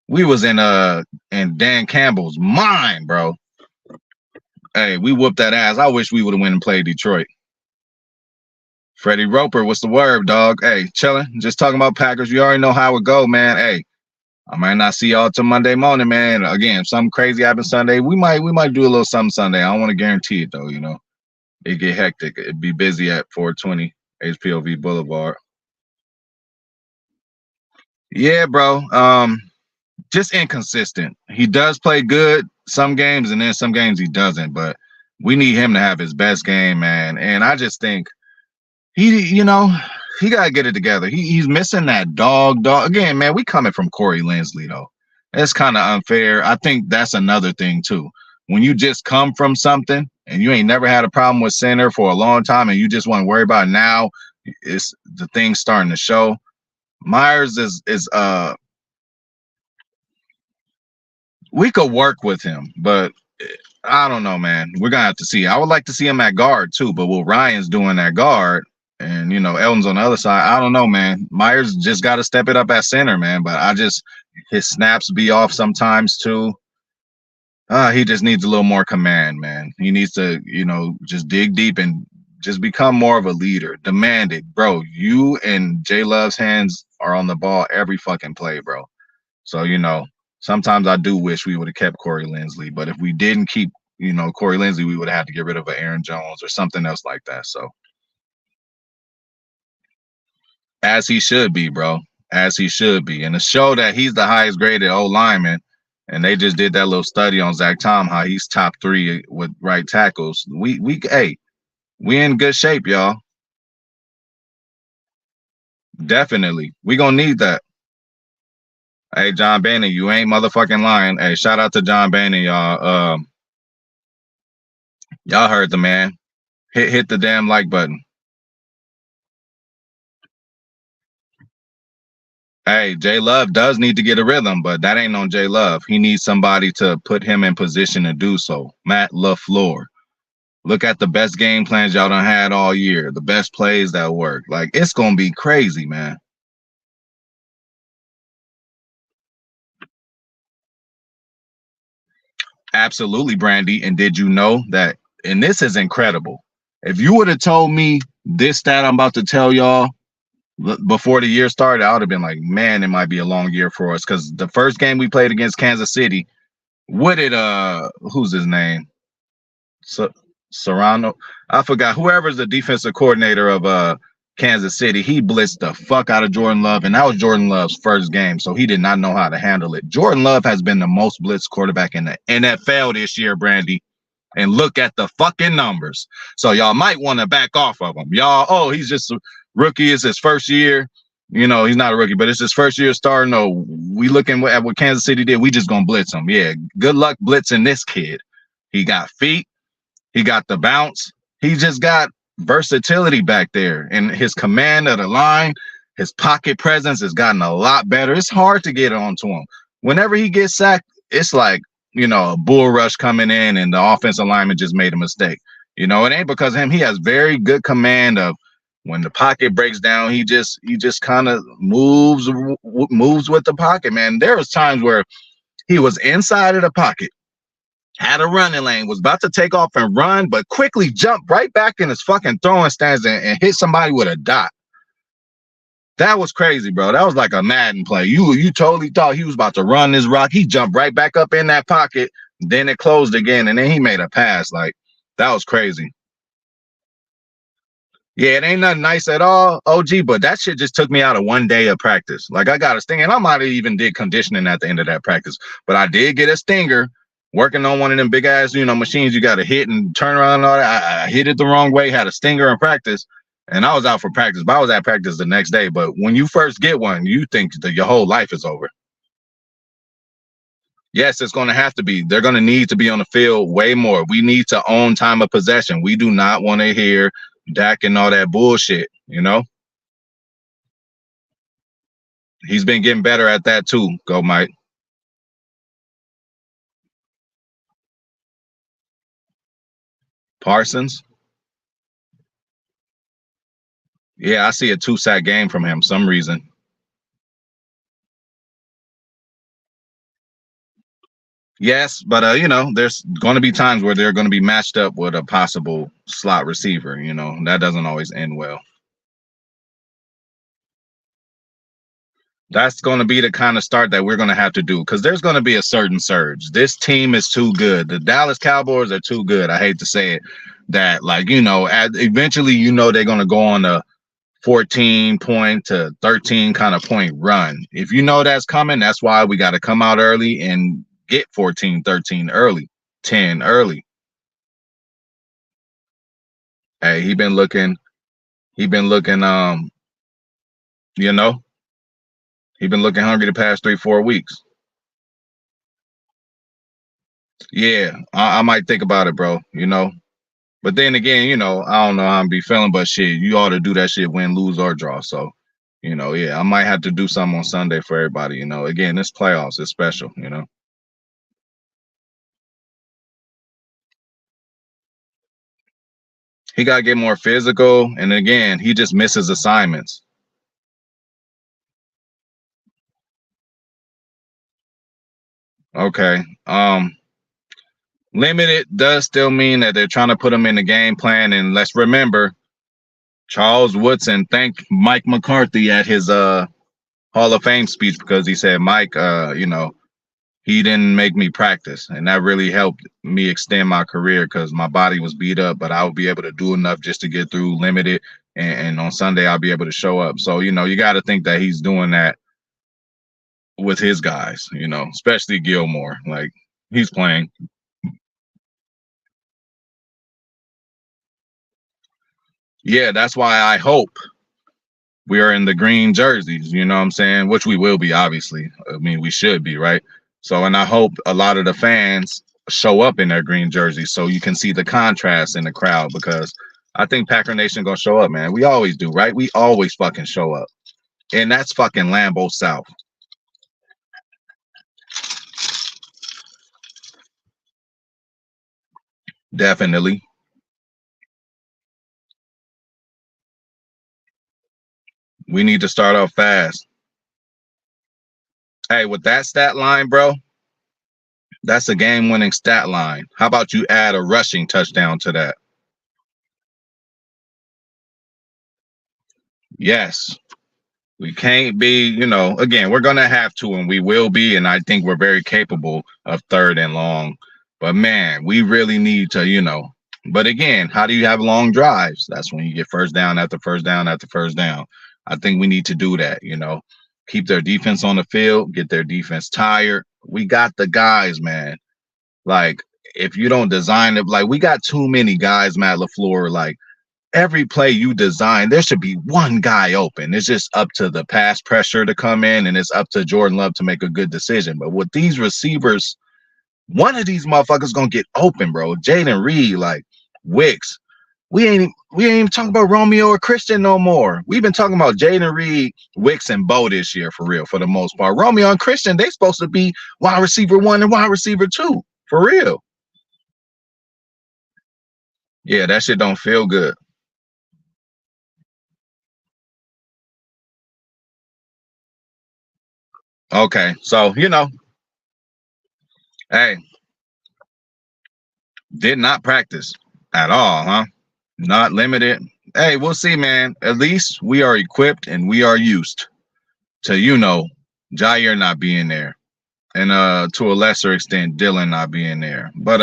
We was in Dan Campbell's mind, bro. Hey, we whooped that ass. I wish we would have went and played Detroit. Freddie Roper, what's the word, dog? Hey, chilling. Just talking about Packers. You already know how it go, man. Hey, I might not see y'all till Monday morning, man. Again, if something crazy happens Sunday, we might do a little something Sunday. I don't want to guarantee it though, It get hectic. It'd be busy at 420 HPOV Boulevard. Yeah, bro. Just inconsistent. He does play good some games, and then some games he doesn't. But we need him to have his best game, man. And I just think he gotta get it together. He's missing that dog. Again, man, we coming from Corey Linsley though. It's kind of unfair. I think that's another thing too. When you just come from something and you ain't never had a problem with center for a long time, and you just want to worry about it now, it's the thing starting to show. Myers is we could work with him, but I don't know, man. We're gonna have to see. I would like to see him at guard too, but what Ryan's doing at guard, and Elton's on the other side, I don't know, man. Myers just got to step it up at center, man. But his snaps be off sometimes too. He just needs a little more command, man. He needs to, just dig deep and just become more of a leader. Demand it, bro. You and Jay Love's hands are on the ball every fucking play, bro. So, sometimes I do wish we would have kept Corey Linsley, but if we didn't keep, Corey Linsley, we would have had to get rid of an Aaron Jones or something else like that. So, as he should be, bro, as he should be. And to show that he's the highest graded O lineman, and they just did that little study on Zach Tom, how he's top 3 with right tackles. We in good shape, y'all. Definitely. We gonna need that. Hey, John Boehner, you ain't motherfucking lying. Hey, shout out to John Boehner, y'all. Y'all heard the man. Hit the damn like button. Hey, J Love does need to get a rhythm, but that ain't on J Love. He needs somebody to put him in position to do so. Matt LaFleur. Look at the best game plans y'all done had all year, the best plays that work. Like, it's gonna be crazy, man. Absolutely, Brandy. And did you know that? And this is incredible. If you would have told me this stat I'm about to tell y'all before the year started, I would have been like, man, it might be a long year for us. Because the first game we played against Kansas City, what did who's his name? Serrano. I forgot. Whoever's the defensive coordinator of Kansas City, he blitzed the fuck out of Jordan Love, and that was Jordan Love's first game, so he did not know how to handle it. Jordan Love has been the most blitzed quarterback in the NFL this year, Brandy. And look at the fucking numbers. So y'all might want to back off of him. Y'all, oh, he's just a rookie. It's his first year. You know, he's not a rookie, but it's his first year starting. No, we looking at what Kansas City did. We just gonna blitz him. Yeah, good luck blitzing this kid. He got feet. He got the bounce. He just got versatility back there. And his command of the line, his pocket presence has gotten a lot better. It's hard to get onto him. Whenever he gets sacked, it's like, you know, a bull rush coming in and the offensive lineman just made a mistake. You know, it ain't because of him. He has very good command of when the pocket breaks down, he just kind of moves with the pocket, man. There was times where he was inside of the pocket, had a running lane, was about to take off and run, but quickly jumped right back in his fucking throwing stance and hit somebody with a dot. That was crazy, bro. That was like a Madden play. You totally thought he was about to run this rock. He jumped right back up in that pocket. Then it closed again, and then he made a pass. Like, that was crazy. Yeah, it ain't nothing nice at all, OG, but that shit just took me out of 1 day of practice. Like, I got a stinger, and I might have even did conditioning at the end of that practice, but I did get a stinger working on one of them big ass, you know, machines you got to hit and turn around and all that. I hit it the wrong way, had a stinger in practice, and I was out for practice, but I was at practice the next day. But when you first get one, you think that your whole life is over. Yes, it's going to have to be. They're going to need to be on the field way more. We need to own time of possession. We do not want to hear Dak and all that bullshit, you know? He's been getting better at that too. Go, Mike. Parsons. Yeah, I see a 2-sack game from him. Some reason. Yes, but you know, there's going to be times where they're going to be matched up with a possible slot receiver. You know, that doesn't always end well. That's going to be the kind of start that we're going to have to do because there's going to be a certain surge. This team is too good. The Dallas Cowboys are too good. I hate to say it, that like you know, eventually you know they're going to go on a 14 point to 13 kind of point run. If you know that's coming, that's why we got to come out early and get 14, 13 early, 10 early. Hey, he been looking, you know, he been looking hungry the past 3, 4 weeks. Yeah, I might think about it, bro, you know. But then again, you know, I don't know how I'm be feeling, but shit, you ought to do that shit, win, lose, or draw. So, you know, yeah, I might have to do something on Sunday for everybody, you know. Again, this playoffs is special, you know. He got to get more physical. And again, he just misses assignments. Okay. Limited does still mean that they're trying to put him in the game plan. And let's remember, Charles Woodson thanked Mike McCarthy at his Hall of Fame speech because he said, Mike, you know, he didn't make me practice. And that really helped me extend my career because my body was beat up, but I would be able to do enough just to get through limited. And on Sunday, I'll be able to show up. So, you know, you got to think that he's doing that with his guys, you know, especially Gilmore. Like, he's playing. Yeah, that's why I hope we are in the green jerseys, you know what I'm saying? Which we will be, obviously. I mean, we should be, right? So, and I hope a lot of the fans show up in their green jerseys so you can see the contrast in the crowd because I think Packer Nation gonna show up, man. We always do, right? We always fucking show up. And that's fucking Lambeau South. Definitely. We need to start off fast. Hey, with that stat line, bro, that's a game-winning stat line. How about you add a rushing touchdown to that? Yes. We can't be, again, we're going to have to, and we will be, and I think we're very capable of third and long. But man, we really need to, but again, how do you have long drives? That's when you get first down after first down after first down. I think we need to do that, keep their defense on the field, get their defense tired. We got the guys, man. Like, if you don't design it, like, we got too many guys, Matt LaFleur, like, every play you design, there should be one guy open. It's just up to the pass pressure to come in, and it's up to Jordan Love to make a good decision. But with these receivers, one of these motherfuckers gonna get open, bro. Jaden Reed, like Wicks. We ain't even talking about Romeo or Christian no more. We've been talking about Jaden Reed, Wicks, and Bo this year for real, for the most part. Romeo and Christian, they supposed to be wide receiver 1 and wide receiver 2, for real. Yeah, that shit don't feel good. Okay, so hey, did not practice at all, huh? Not limited. Hey, we'll see, man. At least we are equipped and we are used to, Jair not being there. And to a lesser extent, Dylan not being there. But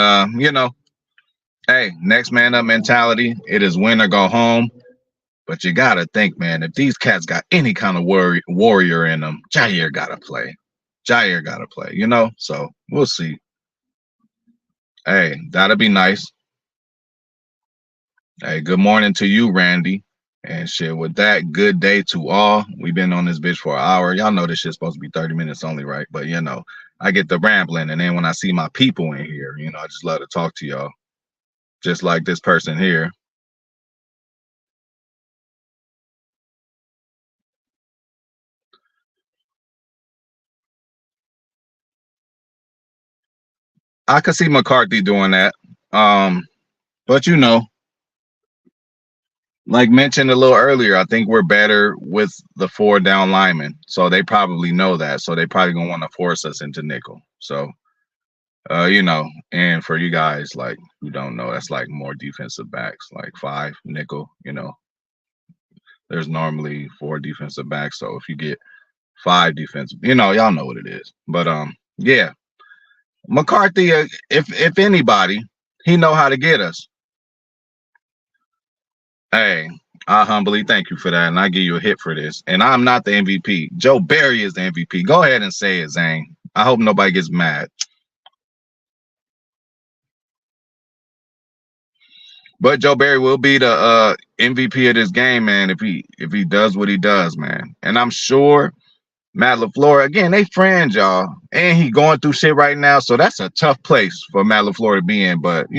hey, next man up mentality. It is win or go home. But you gotta think, man, if these cats got any kind of warrior in them, Jair gotta play. Jair gotta play, So we'll see. Hey, that'll be nice. Hey, good morning to you, Randy. And shit, with that, good day to all. We've been on this bitch for an hour. Y'all know this shit's supposed to be 30 minutes only, right? But, I get the rambling. And then when I see my people in here, I just love to talk to y'all. Just like this person here. I could see McCarthy doing that. But, like mentioned a little earlier, I think we're better with the 4 down linemen. So they probably know that. So they probably gonna want to force us into nickel. So, and for you guys, like, who don't know, that's like more defensive backs, like 5 nickel, There's normally 4 defensive backs. So if you get 5 defensive, y'all know what it is. But yeah. McCarthy, if anybody, he know how to get us. Hey, I humbly thank you for that, and I give you a hit for this. And I'm not the MVP. Joe Barry is the MVP. Go ahead and say it, Zane. I hope nobody gets mad. But Joe Barry will be the MVP of this game, man, if he does what he does, man. And I'm sure Matt LaFleur, again, they friends, y'all. And he going through shit right now, so that's a tough place for Matt LaFleur to be in. But,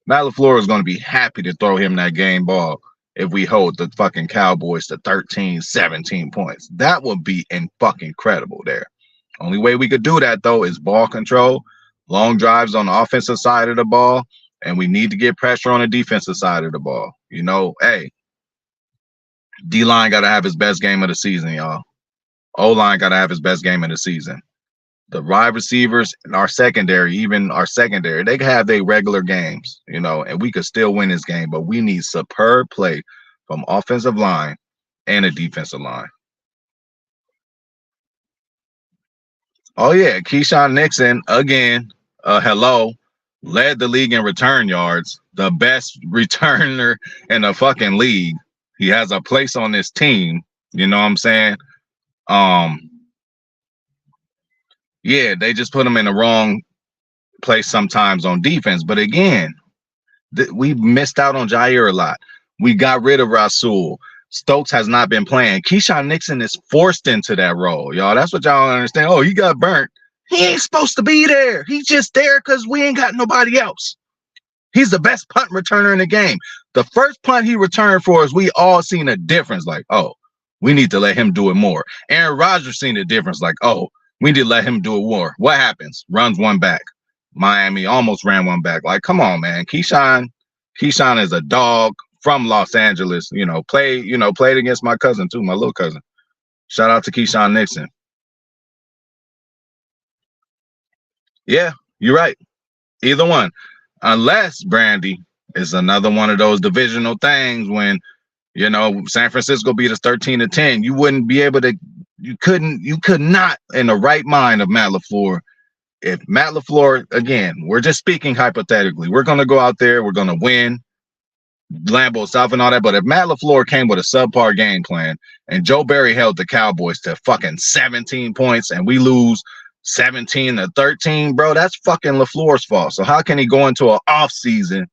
Matt LaFleur is going to be happy to throw him that game ball if we hold the fucking Cowboys to 13, 17 points. That would be fucking incredible there. Only way we could do that, though, is ball control, long drives on the offensive side of the ball, and we need to get pressure on the defensive side of the ball. Hey, D-line got to have his best game of the season, y'all. O-line got to have his best game of the season. The wide receivers and our secondary, they can have their regular games, and we could still win this game, but we need superb play from offensive line and a defensive line. Oh, yeah, Keyshawn Nixon, again, hello, led the league in return yards, the best returner in the fucking league. He has a place on this team, you know what I'm saying? Yeah, they just put him in the wrong place sometimes on defense. But again, we missed out on Jair a lot. We got rid of Rasul. Stokes has not been playing. Keyshawn Nixon is forced into that role, y'all. That's what y'all don't understand. Oh, he got burnt. He ain't supposed to be there. He's just there because we ain't got nobody else. He's the best punt returner in the game. The first punt he returned for us, we all seen a difference. Like, oh, we need to let him do it more. Aaron Rodgers seen a difference. Like, oh, we need to let him do it more. What happens? Runs one back. Miami almost ran one back. Like, come on, man. Keyshawn is a dog from Los Angeles. Played against my cousin too, my little cousin. Shout out to Keyshawn Nixon. Yeah, you're right. Either one. Unless, Brandy, is another one of those divisional things when, San Francisco beat us 13-10. You wouldn't be able to, you could not, in the right mind of Matt LaFleur, if Matt LaFleur, again, we're just speaking hypothetically, we're going to go out there, we're going to win, Lambeau South and all that, but if Matt LaFleur came with a subpar game plan and Joe Barry held the Cowboys to fucking 17 points and we lose 17-13, bro, that's fucking LaFleur's fault. So how can he go into an off season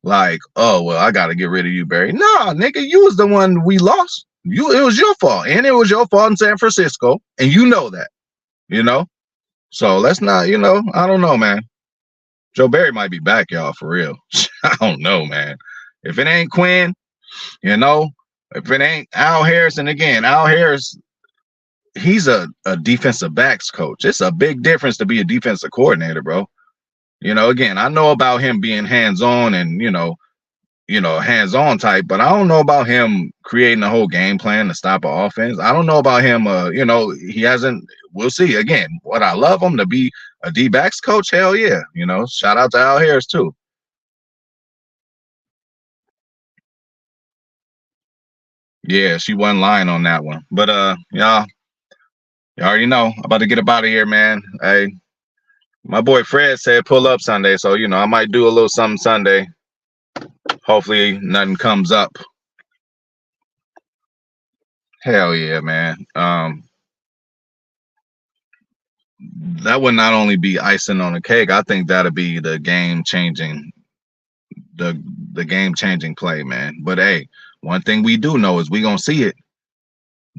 like, oh, well, I got to get rid of you, Barry? Nah, nigga, you was the one we lost. It was your fault. And it was your fault in San Francisco. And you know that, So let's not, I don't know, man. Joe Barry might be back, y'all, for real. I don't know, man. If it ain't Quinn, if it ain't Al Harris, and again, Al Harris, he's a defensive backs coach. It's a big difference to be a defensive coordinator, bro. Again, I know about him being hands-on and, hands-on type, but I don't know about him creating a whole game plan to stop an offense. I don't know about him, he hasn't, we'll see. Again, would I love him to be a D-backs coach? Hell yeah. Shout out to Al Harris too. Yeah, she wasn't lying on that one. But y'all already know. I'm about to get up out of here, man. Hey, my boy Fred said pull up Sunday, so I might do a little something Sunday. Hopefully nothing comes up. Hell yeah, man. That would not only be icing on the cake. I think that'll be the game changing play, man. But hey, one thing we do know is we gonna see it.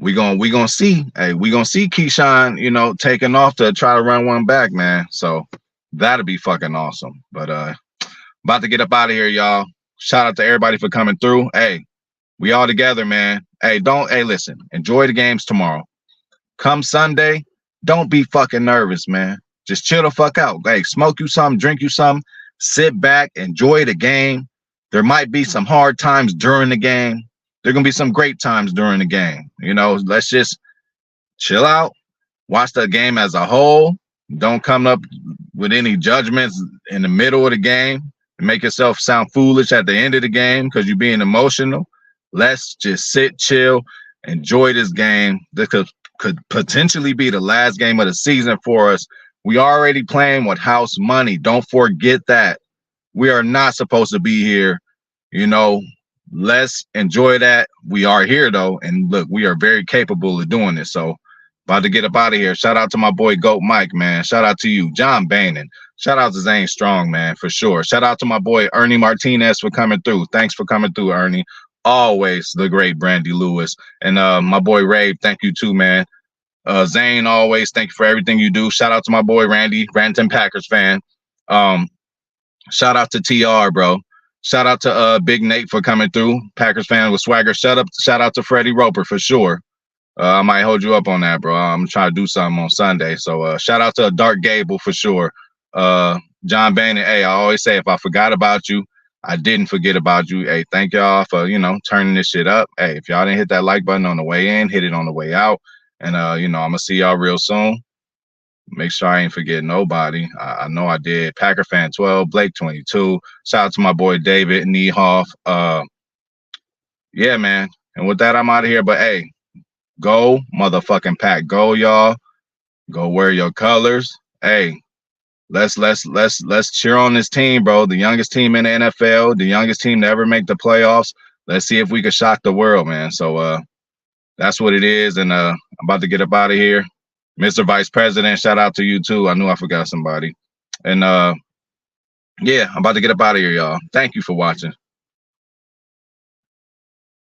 We gonna see. Hey, we gonna see Keyshawn, taking off to try to run one back, man. So that'll be fucking awesome. But about to get up out of here, y'all. Shout out to everybody for coming through. Hey, we all together, man. Hey, listen, enjoy the games tomorrow. Come Sunday, don't be fucking nervous, man. Just chill the fuck out. Hey, smoke you something, drink you something, sit back, enjoy the game. There might be some hard times during the game. There are going to be some great times during the game. Let's just chill out, watch the game as a whole. Don't come up with any judgments in the middle of the game and make yourself sound foolish at the end of the game because you're being emotional. Let's just sit, chill, enjoy this game. This could potentially be the last game of the season for us. We already playing with house money. Don't forget that. We are not supposed to be here. Let's enjoy that. We are here though, and look, we are very capable of doing this. So about to get up out of here. Shout out to my boy Goat Mike, man. Shout out to you, John Bainan. Shout out to Zane Strong, man, for sure. Shout out to my boy Ernie Martinez for coming through. Thanks for coming through, Ernie. Always the great Brandy Lewis. And my boy Rave, thank you too, man. Zane, always thank you for everything you do. Shout out to my boy Randy, Ranton Packers fan. Shout out to TR, bro. Shout out to Big Nate for coming through. Packers fan with swagger. Shout out to Freddie Roper for sure. I might hold you up on that, bro. I'm trying to do something on Sunday. So shout out to Dark Gable for sure. John Bannon, hey, I always say if I forgot about you, I didn't forget about you. Hey, thank y'all for, turning this shit up. Hey, if y'all didn't hit that like button on the way in, hit it on the way out. And, I'm going to see y'all real soon. Make sure I ain't forget nobody. I know I did. Packer fan 12, Blake 22. Shout out to my boy David Niehoff. Yeah, man. And with that, I'm out of here. But hey, go motherfucking Pack. Go, y'all. Go wear your colors. Hey, let's cheer on this team, bro. The youngest team in the NFL, the youngest team to ever make the playoffs. Let's see if we can shock the world, man. So that's what it is. And I'm about to get up out of here. Mr. Vice President, shout out to you too. I knew I forgot somebody. And yeah, I'm about to get up out of here, y'all. Thank you for watching.